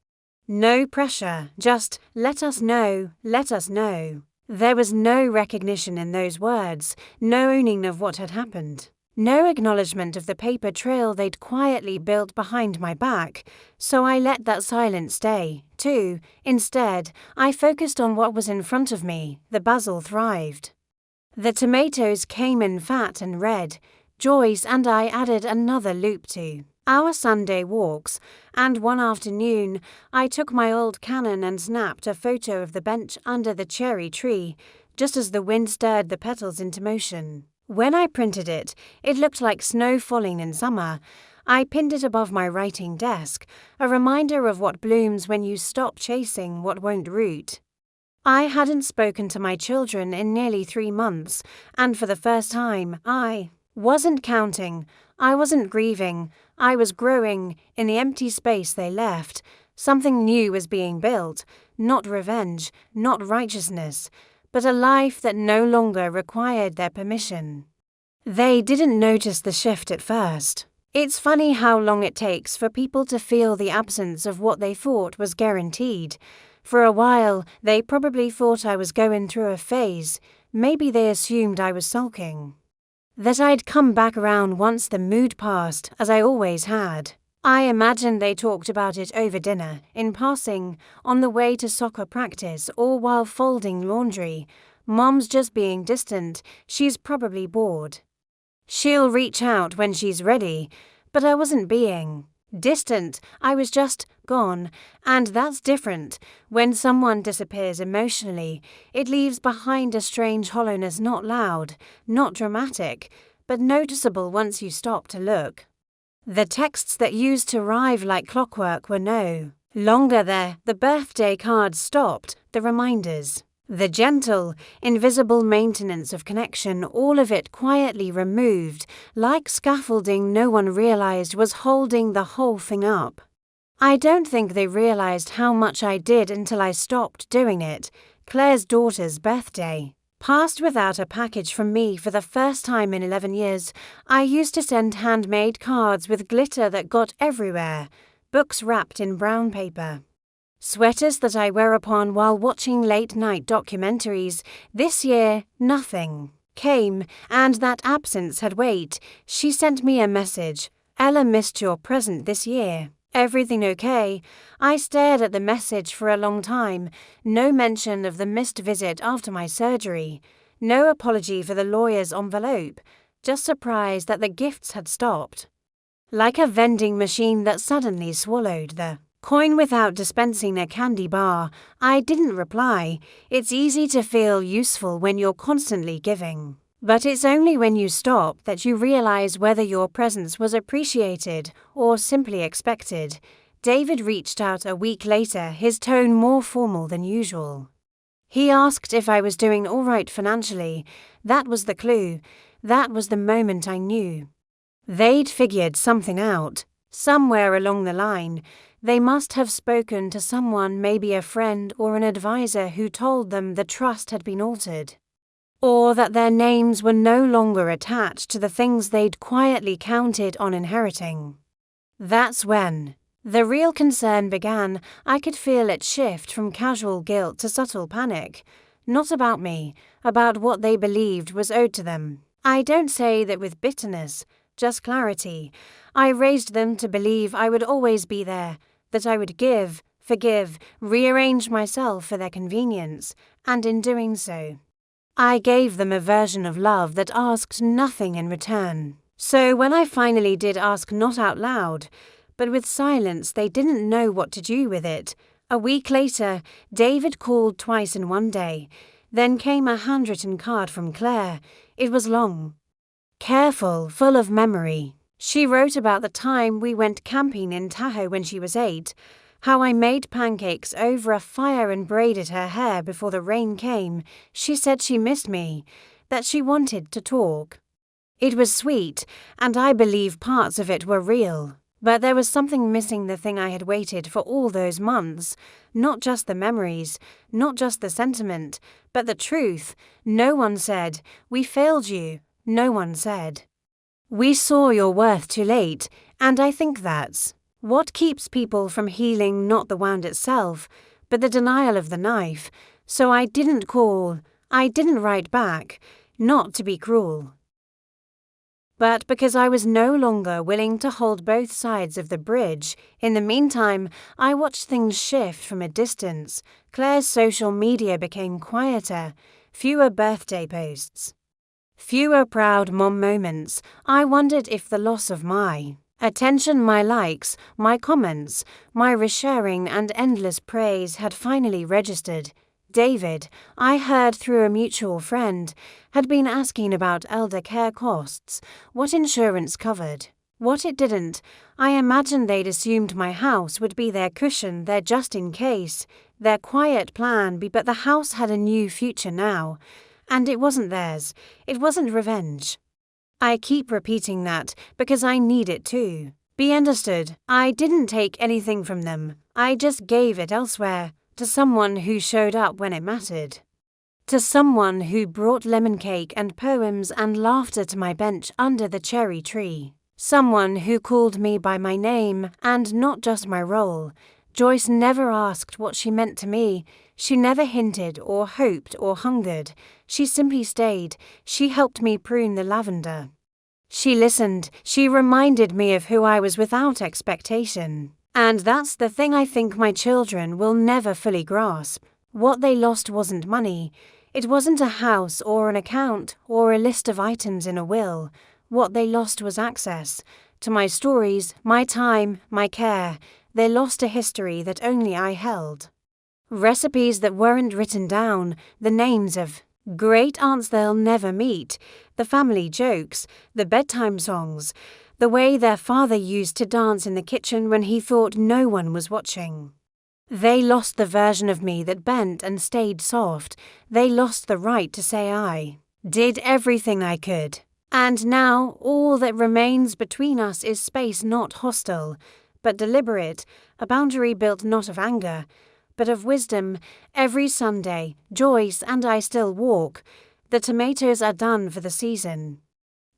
No pressure, just let us know, let us know. There was no recognition in those words, no owning of what had happened. No acknowledgement of the paper trail they'd quietly built behind my back, so I let that silence stay, too. Instead, I focused on what was in front of me. The basil thrived. The tomatoes came in fat and red. Joyce and I added another loop to our Sunday walks, and one afternoon I took my old Canon and snapped a photo of the bench under the cherry tree, just as the wind stirred the petals into motion. When I printed it, it looked like snow falling in summer. I pinned it above my writing desk, a reminder of what blooms when you stop chasing what won't root. I hadn't spoken to my children in nearly 3 months, and for the first time, I wasn't counting, I wasn't grieving, I was growing. In the empty space they left, something new was being built, not revenge, not righteousness, but a life that no longer required their permission. They didn't notice the shift at first. It's funny how long it takes for people to feel the absence of what they thought was guaranteed. For a while, they probably thought I was going through a phase. Maybe they assumed I was sulking. That I'd come back around once the mood passed, as I always had. I imagine they talked about it over dinner, in passing, on the way to soccer practice, or while folding laundry. Mom's just being distant, she's probably bored. She'll reach out when she's ready, but I wasn't being distant, I was just gone, and that's different. When someone disappears emotionally, it leaves behind a strange hollowness, not loud, not dramatic, but noticeable once you stop to look. The texts that used to arrive like clockwork were no longer there. The birthday cards stopped, the reminders. The gentle, invisible maintenance of connection, all of it quietly removed, like scaffolding no one realized was holding the whole thing up. I don't think they realized how much I did until I stopped doing it. Claire's daughter's birthday passed without a package from me for the first time in 11 years. I used to send handmade cards with glitter that got everywhere, books wrapped in brown paper. Sweaters that I wear upon while watching late-night documentaries. This year, nothing came, and that absence had weight. She sent me a message. "Ella missed your present this year. Everything okay?" I stared at the message for a long time. No mention of the missed visit after my surgery. No apology for the lawyer's envelope. Just surprised that the gifts had stopped. Like a vending machine that suddenly swallowed the coin without dispensing a candy bar. I didn't reply. It's easy to feel useful when you're constantly giving. But it's only when you stop that you realize whether your presence was appreciated or simply expected. David reached out a week later, his tone more formal than usual. He asked if I was doing all right financially. That was the clue. That was the moment I knew. They'd figured something out. Somewhere along the line, they must have spoken to someone, maybe a friend or an advisor, who told them the trust had been altered, or that their names were no longer attached to the things they'd quietly counted on inheriting. That's when the real concern began. I could feel it shift from casual guilt to subtle panic. Not about me, about what they believed was owed to them. I don't say that with bitterness, just clarity. I raised them to believe I would always be there, that I would give, forgive, rearrange myself for their convenience, and in doing so, I gave them a version of love that asked nothing in return. So when I finally did ask, not out loud, but with silence, they didn't know what to do with it. A week later, David called twice in one day. Then came a handwritten card from Claire. It was long, careful, full of memory. She wrote about the time we went camping in Tahoe when she was 8, how I made pancakes over a fire and braided her hair before the rain came. She said she missed me, that she wanted to talk. It was sweet, and I believe parts of it were real. But there was something missing, the thing I had waited for all those months. Not just the memories, not just the sentiment, but the truth. No one said, "We failed you." No one said, We saw your worth too late, and I think that's what keeps people from healing, not the wound itself, but the denial of the knife. So I didn't call, I didn't write back, not to be cruel, but because I was no longer willing to hold both sides of the bridge. In the meantime, I watched things shift from a distance. Claire's social media became quieter, fewer birthday posts, fewer proud mom moments. I wondered if the loss of my attention, my likes, my comments, my resharing and endless praise had finally registered. David, I heard through a mutual friend, had been asking about elder care costs, what insurance covered, what it didn't. I imagined they'd assumed my house would be their cushion, their just in case, their quiet plan, but the house had a new future now, and it wasn't theirs. It wasn't revenge. I keep repeating that because I need it too. Be understood, I didn't take anything from them. I just gave it elsewhere, to someone who showed up when it mattered. To someone who brought lemon cake and poems and laughter to my bench under the cherry tree. Someone who called me by my name and not just my role. Joyce never asked what she meant to me. She never hinted or hoped or hungered. She simply stayed. She helped me prune the lavender. She listened. She reminded me of who I was without expectation. And that's the thing I think my children will never fully grasp. What they lost wasn't money. It wasn't a house or an account or a list of items in a will. What they lost was access to my stories, my time, my care. They lost a history that only I held. Recipes that weren't written down, the names of great aunts they'll never meet, the family jokes, the bedtime songs, the way their father used to dance in the kitchen when he thought no one was watching. They lost the version of me that bent and stayed soft. They lost the right to say I did everything I could. And now all that remains between us is space not hostile, but deliberate, a boundary built not of anger, but of wisdom. Every Sunday, Joyce and I still walk. The tomatoes are done for the season.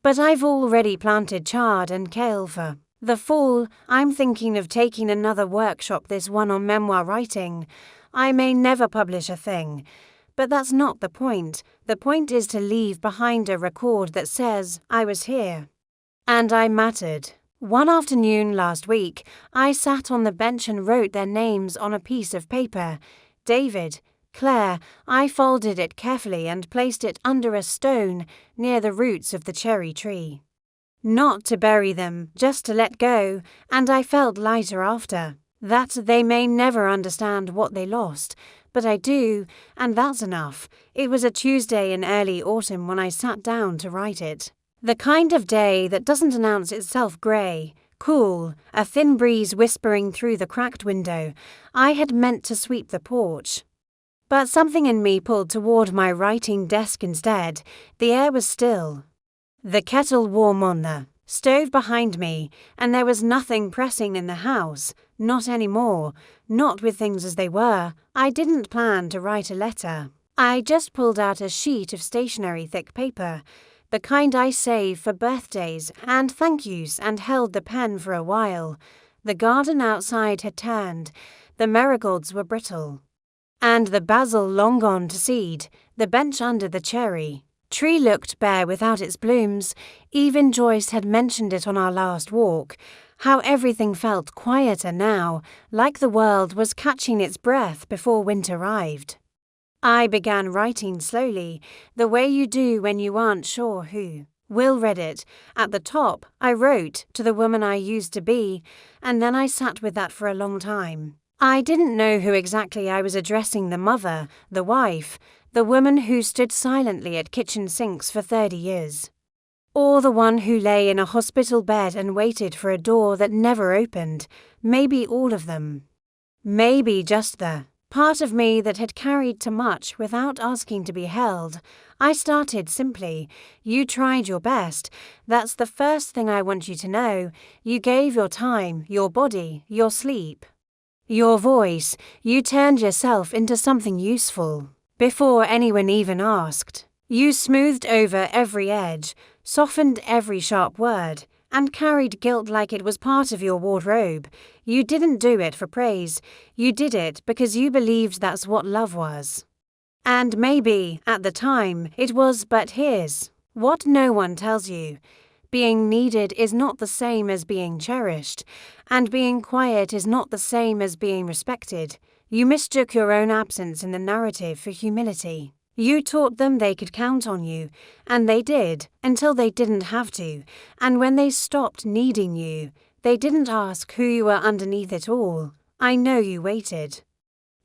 But I've already planted chard and kale for the fall. I'm thinking of taking another workshop, this one on memoir writing. I may never publish a thing, but that's not the point. The point is to leave behind a record that says I was here. And I mattered. One afternoon last week, I sat on the bench and wrote their names on a piece of paper. David, Claire. I folded it carefully and placed it under a stone near the roots of the cherry tree. Not to bury them, just to let go, and I felt lighter after. That they may never understand what they lost, but I do, and that's enough. It was a Tuesday in early autumn when I sat down to write it. The kind of day that doesn't announce itself grey, cool, a thin breeze whispering through the cracked window. I had meant to sweep the porch, but something in me pulled toward my writing desk instead. The air was still, the kettle warm on the stove behind me, and there was nothing pressing in the house, not anymore, not with things as they were. I didn't plan to write a letter. I just pulled out a sheet of stationery thick paper, the kind I save for birthdays and thank yous, and held the pen for a while. The garden outside had turned, the marigolds were brittle, and the basil long gone to seed. The bench under the cherry tree looked bare without its blooms. Even Joyce had mentioned it on our last walk, how everything felt quieter now, like the world was catching its breath before winter arrived. I began writing slowly, the way you do when you aren't sure who will read it. At the top, I wrote to the woman I used to be, and then I sat with that for a long time. I didn't know who exactly I was addressing, the mother, the wife, the woman who stood silently at kitchen sinks for 30 years. Or the one who lay in a hospital bed and waited for a door that never opened. Maybe all of them. Maybe just the part of me that had carried too much without asking to be held. I started simply. You tried your best. That's the first thing I want you to know. You gave your time, your body, your sleep, your voice. You turned yourself into something useful. Before anyone even asked. You smoothed over every edge, softened every sharp word, and carried guilt like it was part of your wardrobe. You didn't do it for praise. You did it because you believed that's what love was. And maybe, at the time, it was, but here's what no one tells you. Being needed is not the same as being cherished, and being quiet is not the same as being respected. You mistook your own absence in the narrative for humility. You taught them they could count on you, and they did, until they didn't have to, and when they stopped needing you, they didn't ask who you were underneath it all. I know you waited.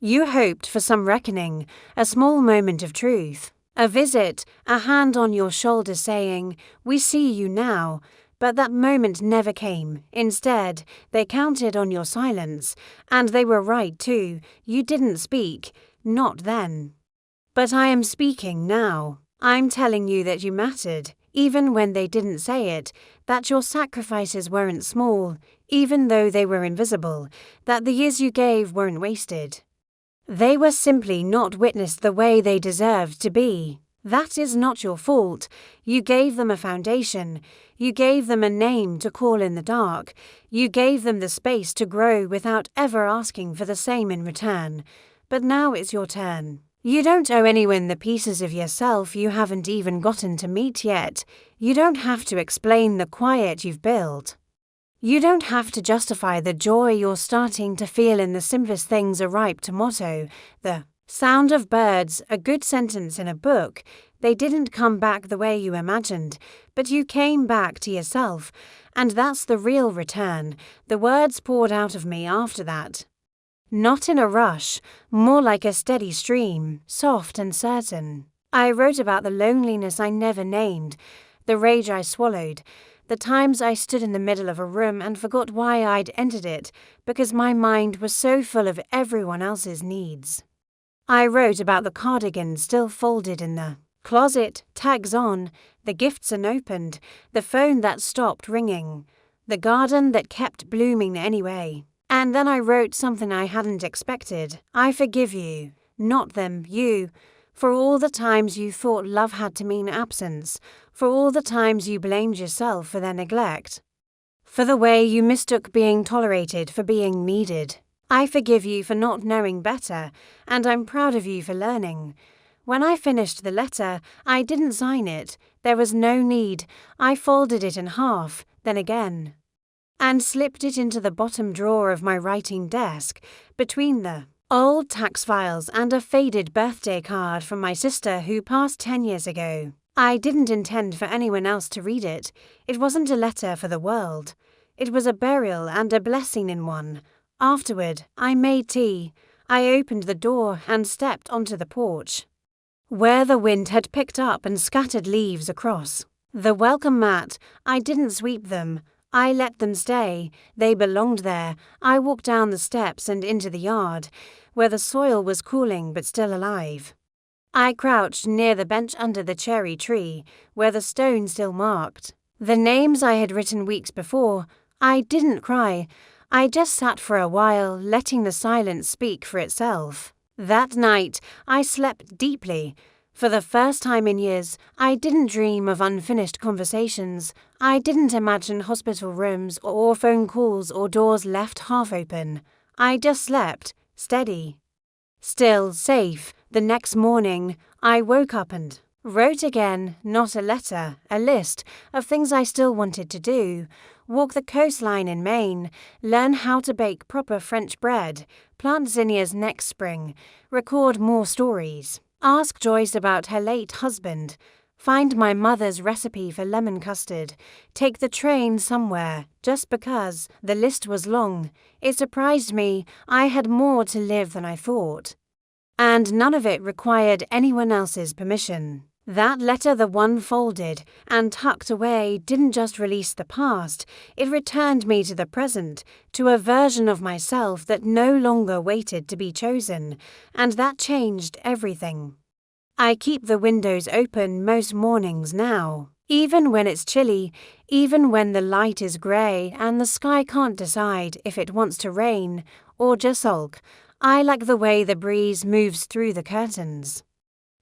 You hoped for some reckoning, a small moment of truth, a visit, a hand on your shoulder saying, "We see you now," but that moment never came. Instead, they counted on your silence, and they were right too. You didn't speak, not then. But I am speaking now. I'm telling you that you mattered, even when they didn't say it, that your sacrifices weren't small, even though they were invisible, that the years you gave weren't wasted. They were simply not witnessed the way they deserved to be. That is not your fault. You gave them a foundation. You gave them a name to call in the dark. You gave them the space to grow without ever asking for the same in return. But now it's your turn. You don't owe anyone the pieces of yourself you haven't even gotten to meet yet. You don't have to explain the quiet you've built. You don't have to justify the joy you're starting to feel in the simplest things: a ripe tomato, the sound of birds, a good sentence in a book. They didn't come back the way you imagined, but you came back to yourself, and that's the real return. The words poured out of me after that. Not in a rush, more like a steady stream, soft and certain. I wrote about the loneliness I never named, the rage I swallowed, the times I stood in the middle of a room and forgot why I'd entered it, because my mind was so full of everyone else's needs. I wrote about the cardigan still folded in the closet, tags on, the gifts unopened, the phone that stopped ringing, the garden that kept blooming anyway. And then I wrote something I hadn't expected. I forgive you, not them, you, for all the times you thought love had to mean absence, for all the times you blamed yourself for their neglect, for the way you mistook being tolerated for being needed. I forgive you for not knowing better, and I'm proud of you for learning. When I finished the letter, I didn't sign it. There was no need. I folded it in half, then again, and slipped it into the bottom drawer of my writing desk, between the old tax files and a faded birthday card from my sister who passed 10 years ago. I didn't intend for anyone else to read it. It wasn't a letter for the world. It was a burial and a blessing in one. Afterward, I made tea. I opened the door and stepped onto the porch, where the wind had picked up and scattered leaves across the welcome mat. I didn't sweep them. I let them stay. They belonged there. I walked down the steps and into the yard, where the soil was cooling but still alive. I crouched near the bench under the cherry tree, where the stone still marked the names I had written weeks before. I didn't cry. I just sat for a while, letting the silence speak for itself. That night, I slept deeply. For the first time in years, I didn't dream of unfinished conversations. I didn't imagine hospital rooms or phone calls or doors left half open. I just slept, steady, still, safe. The next morning, I woke up and wrote again, not a letter, a list of things I still wanted to do. Walk the coastline in Maine, learn how to bake proper French bread, plant zinnias next spring, record more stories. Ask Joyce about her late husband, find my mother's recipe for lemon custard, take the train somewhere, just because. The list was long. It surprised me. I had more to live than I thought. And none of it required anyone else's permission. That letter, the one folded and tucked away, didn't just release the past, it returned me to the present, to a version of myself that no longer waited to be chosen, and that changed everything. I keep the windows open most mornings now, even when it's chilly, even when the light is grey and the sky can't decide if it wants to rain or just sulk. I like the way the breeze moves through the curtains.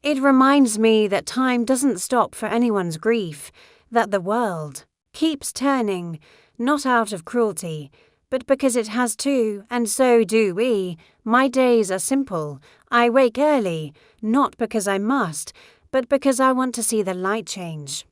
It reminds me that time doesn't stop for anyone's grief. that the world keeps turning, not out of cruelty, but because it has to, and so do we. My days are simple. I wake early, not because I must, but because I want to see the light change.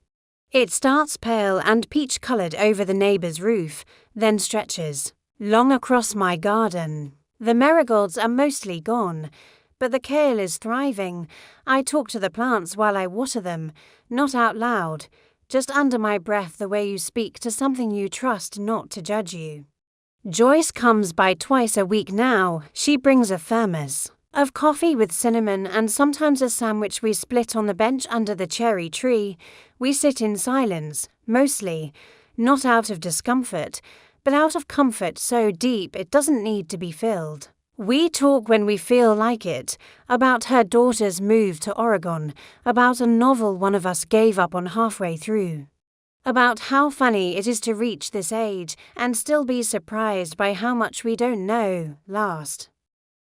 It starts pale and peach-coloured over the neighbour's roof, then stretches long across my garden. The marigolds are mostly gone, but the kale is thriving. I talk to the plants while I water them, not out loud, just under my breath the way you speak to something you trust not to judge you. Joyce comes by twice a week now. She brings a thermos of coffee with cinnamon and sometimes a sandwich we split on the bench under the cherry tree. We sit in silence, mostly, not out of discomfort, but out of comfort so deep it doesn't need to be filled. We talk when we feel like it, about her daughter's move to Oregon, about a novel one of us gave up on halfway through, about how funny it is to reach this age and still be surprised by how much we don't know. Last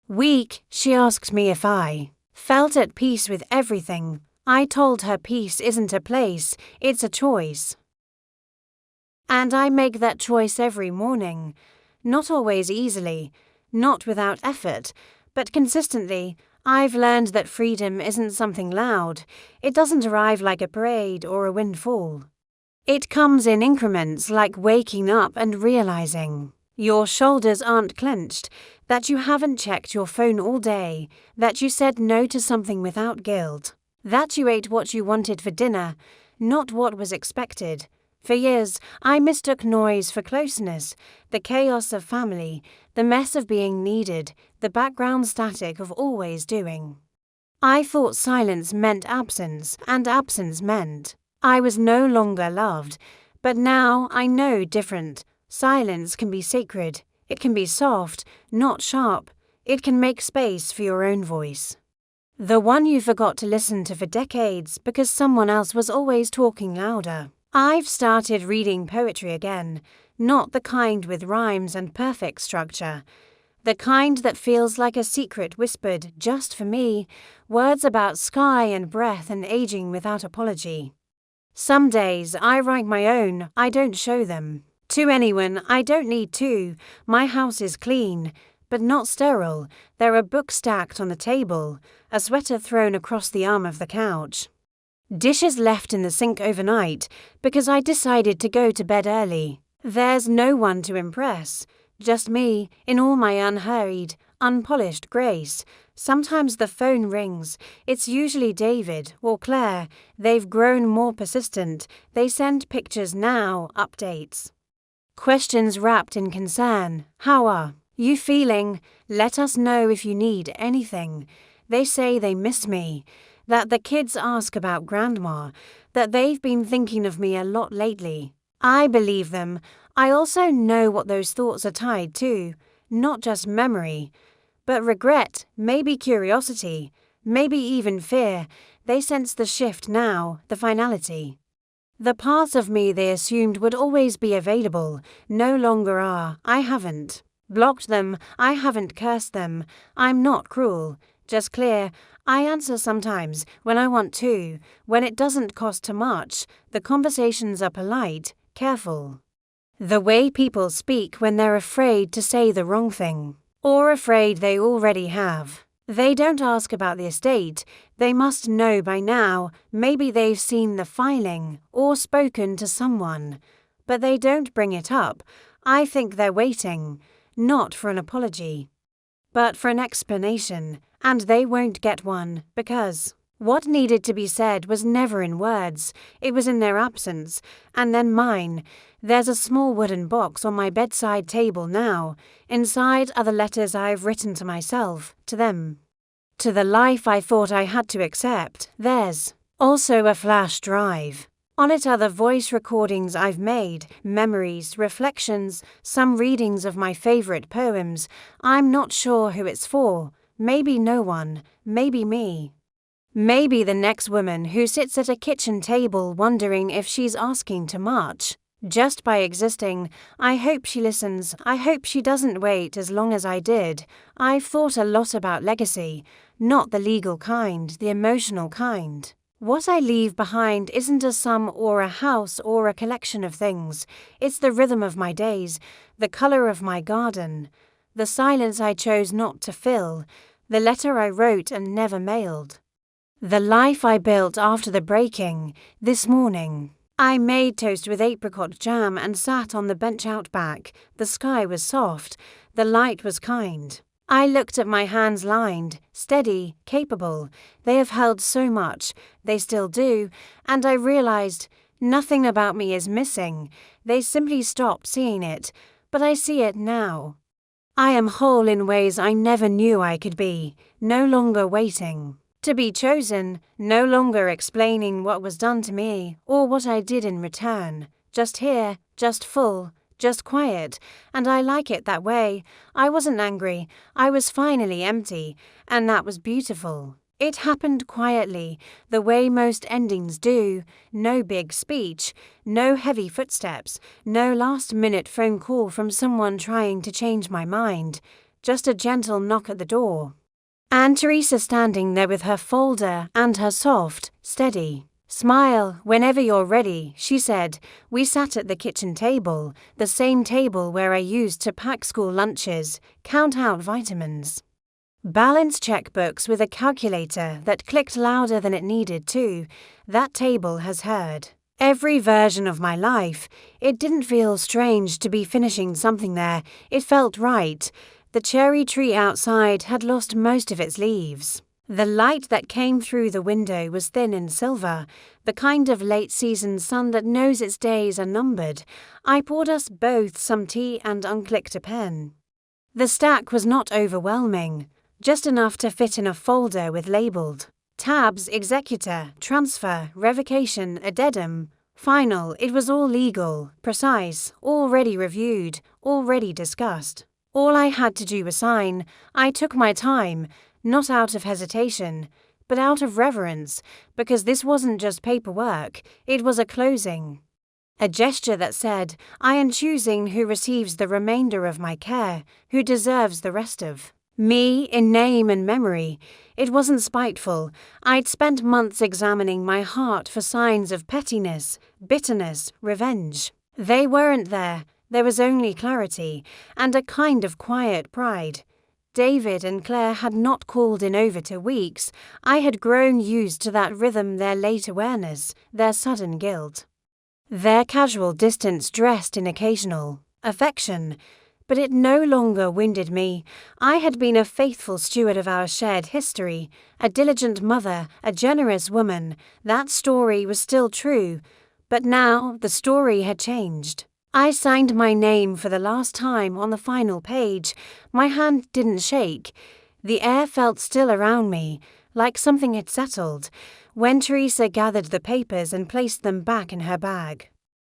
week, she asked me if I felt at peace with everything. I told her peace isn't a place, it's a choice. And I make that choice every morning, not always easily, not without effort, but consistently. I've learned that freedom isn't something loud. It doesn't arrive like a parade or a windfall. It comes in increments, like waking up and realizing your shoulders aren't clenched, that you haven't checked your phone all day, that you said no to something without guilt, that you ate what you wanted for dinner, not what was expected. For years, I mistook noise for closeness, the chaos of family, the mess of being needed, the background static of always doing. I thought silence meant absence, and absence meant I was no longer loved. But now I know different. Silence can be sacred. It can be soft, not sharp. It can make space for your own voice. The one you forgot to listen to for decades because someone else was always talking louder. I've started reading poetry again, not the kind with rhymes and perfect structure. The kind that feels like a secret whispered just for me, words about sky and breath and aging without apology. Some days I write my own, I don't show them to anyone. I don't need to. My house is clean, but not sterile. There are books stacked on the table, a sweater thrown across the arm of the couch. Dishes left in the sink overnight because I decided to go to bed early. There's no one to impress, just me in all my unhurried, unpolished grace. Sometimes the phone rings. It's usually David or Claire. They've grown more persistent. They send pictures now, updates. Questions wrapped in concern. How are you feeling? Let us know if you need anything. They say they miss me, that the kids ask about grandma, that they've been thinking of me a lot lately. I believe them. I also know what those thoughts are tied to, not just memory, but regret, maybe curiosity, maybe even fear. They sense the shift now, the finality. The parts of me they assumed would always be available no longer are. I haven't blocked them. I haven't cursed them. I'm not cruel, just clear. I answer sometimes when I want to, when it doesn't cost too much. The conversations are polite, careful. The way people speak when they're afraid to say the wrong thing, or afraid they already have. They don't ask about the estate. They must know by now. Maybe they've seen the filing or spoken to someone, but they don't bring it up. I think they're waiting, not for an apology, but for an explanation, and they won't get one because what needed to be said was never in words. It was in their absence, and then mine. There's a small wooden box on my bedside table now. Inside are the letters I've written to myself, to them, to the life I thought I had to accept. There's also a flash drive. On it are the voice recordings I've made, memories, reflections, some readings of my favorite poems. I'm not sure who it's for. Maybe no one, maybe me. Maybe the next woman who sits at a kitchen table wondering if she's asking too much. Just by existing, I hope she listens. I hope she doesn't wait as long as I did. I've thought a lot about legacy, not the legal kind, the emotional kind. What I leave behind isn't a sum or a house or a collection of things. It's the rhythm of my days, the color of my garden, the silence I chose not to fill, the letter I wrote and never mailed, the life I built after the breaking, this morning. I made toast with apricot jam and sat on the bench out back. The sky was soft, the light was kind. I looked at my hands lined, steady, capable. They have held so much, they still do, and I realized nothing about me is missing. They simply stopped seeing it, but I see it now. I am whole in ways I never knew I could be, no longer waiting to be chosen, no longer explaining what was done to me or what I did in return. Just here, just full, just quiet, and I like it that way. I wasn't angry, I was finally empty, and that was beautiful. It happened quietly, the way most endings do. No big speech, no heavy footsteps, no last-minute phone call from someone trying to change my mind. Just a gentle knock at the door. And Teresa standing there with her folder and her soft, steady smile. Whenever you're ready, she said. We sat at the kitchen table, the same table where I used to pack school lunches, count out vitamins, balance checkbooks with a calculator that clicked louder than it needed to. That table has heard every version of my life. It didn't feel strange to be finishing something there. It felt right. The cherry tree outside had lost most of its leaves. The light that came through the window was thin and silver, the kind of late-season sun that knows its days are numbered. I poured us both some tea and unclicked a pen. The stack was not overwhelming, just enough to fit in a folder with labeled tabs, executor, transfer, revocation, addendum, final. It was all legal, precise, already reviewed, already discussed. All I had to do was sign. I took my time, not out of hesitation, but out of reverence, because this wasn't just paperwork, it was a closing. A gesture that said, I am choosing who receives the remainder of my care, who deserves the rest of me in name and memory. It wasn't spiteful. I'd spent months examining my heart for signs of pettiness, bitterness, revenge. They weren't there. There was only clarity, and a kind of quiet pride. David and Claire had not called in over 2 weeks. I had grown used to that rhythm, their late awareness, their sudden guilt. Their casual distance dressed in occasional affection, but it no longer winded me. I had been a faithful steward of our shared history, a diligent mother, a generous woman. That story was still true, but now the story had changed. I signed my name for the last time on the final page. My hand didn't shake. The air felt still around me, like something had settled, when Teresa gathered the papers and placed them back in her bag.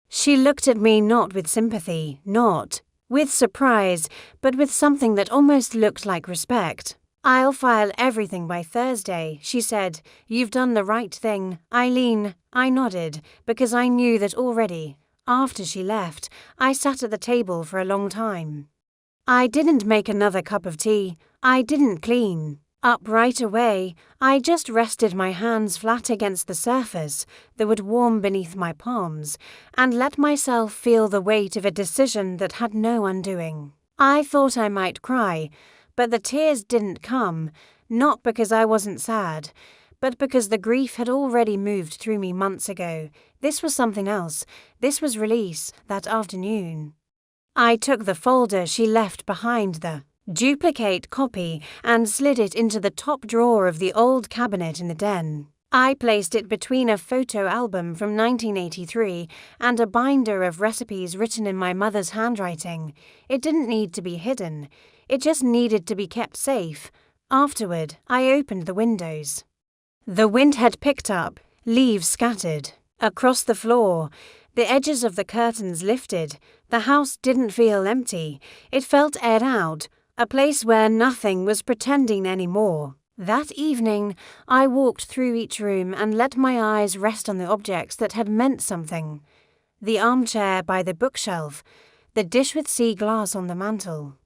She looked at me not with sympathy, not with surprise, but with something that almost looked like respect. I'll file everything by Thursday, she said. You've done the right thing, Eileen. I nodded, because I knew that already. After she left, I sat at the table for a long time. I didn't make another cup of tea. I didn't clean up right away. I just rested my hands flat against the surface that would warm beneath my palms and let myself feel the weight of a decision that had no undoing. I thought I might cry, but the tears didn't come, not because I wasn't sad, but because the grief had already moved through me months ago. This was something else. This was release, that afternoon. I took the folder she left behind, the duplicate copy, and slid it into the top drawer of the old cabinet in the den. I placed it between a photo album from 1983 and a binder of recipes written in my mother's handwriting. It didn't need to be hidden. It just needed to be kept safe. Afterward, I opened the windows. The wind had picked up, leaves scattered across the floor. The edges of the curtains lifted. The house didn't feel empty. It felt aired out, a place where nothing was pretending anymore. That evening, I walked through each room and let my eyes rest on the objects that had meant something. The armchair by the bookshelf, the dish with sea glass on the mantel,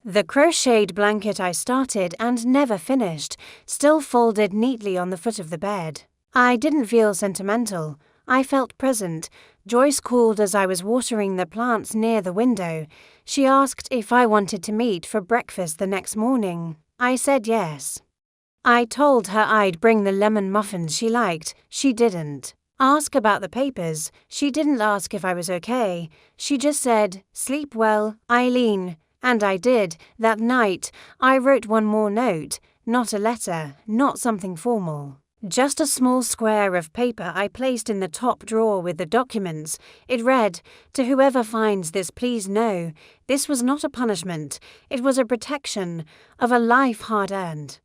the crocheted blanket I started and never finished, still folded neatly on the foot of the bed. I didn't feel sentimental. I felt present. Joyce called as I was watering the plants near the window. She asked if I wanted to meet for breakfast the next morning. I said yes. I told her I'd bring the lemon muffins she liked. She didn't ask about the papers. She didn't ask if I was okay. She just said, "Sleep well, Eileen." And I did. That night, I wrote one more note. Not a letter, not something formal. Just a small square of paper I placed in the top drawer with the documents. It read, "To whoever finds this, please know, this was not a punishment. It was a protection of a life hard earned,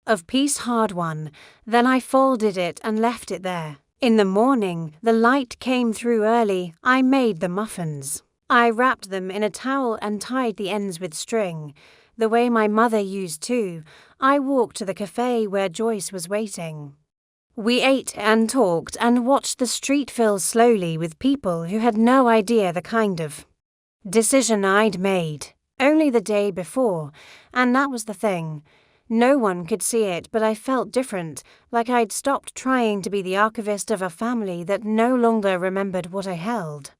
of peace hard won." Then I folded it and left it there. In the morning, the light came through early. I made the muffins. I wrapped them in a towel and tied the ends with string, the way my mother used to. I walked to the cafe where Joyce was waiting. We ate and talked and watched the street fill slowly with people who had no idea the kind of decision I'd made only the day before, and that was the thing. No one could see it, but I felt different, like I'd stopped trying to be the archivist of a family that no longer remembered what I held.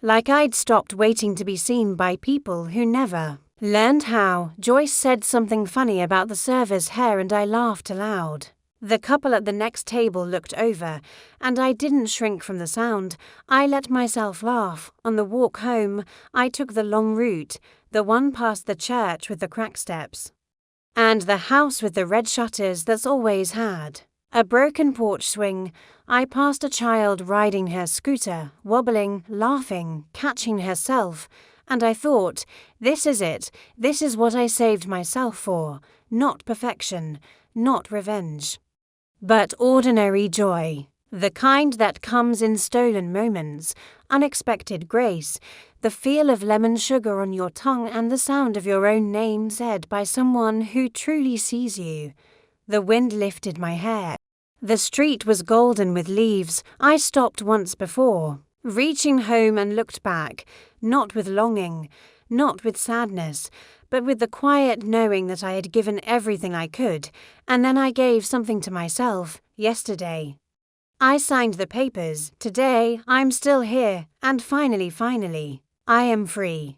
Like I'd stopped waiting to be seen by people who never learned how. Joyce said something funny about the server's hair and I laughed aloud. The couple at the next table looked over, and I didn't shrink from the sound. I let myself laugh. On the walk home, I took the long route, the one past the church with the crack steps, and the house with the red shutters that's always had a broken porch swing. I passed a child riding her scooter, wobbling, laughing, catching herself, and I thought, this is it. This is what I saved myself for. Not perfection, not revenge, but ordinary joy. The kind that comes in stolen moments, unexpected grace, the feel of lemon sugar on your tongue and the sound of your own name said by someone who truly sees you. The wind lifted my hair. The street was golden with leaves. I stopped once before, reaching home and looked back, not with longing, not with sadness, but with the quiet knowing that I had given everything I could, and then I gave something to myself. Yesterday, I signed the papers. Today, I'm still here, and finally, I am free.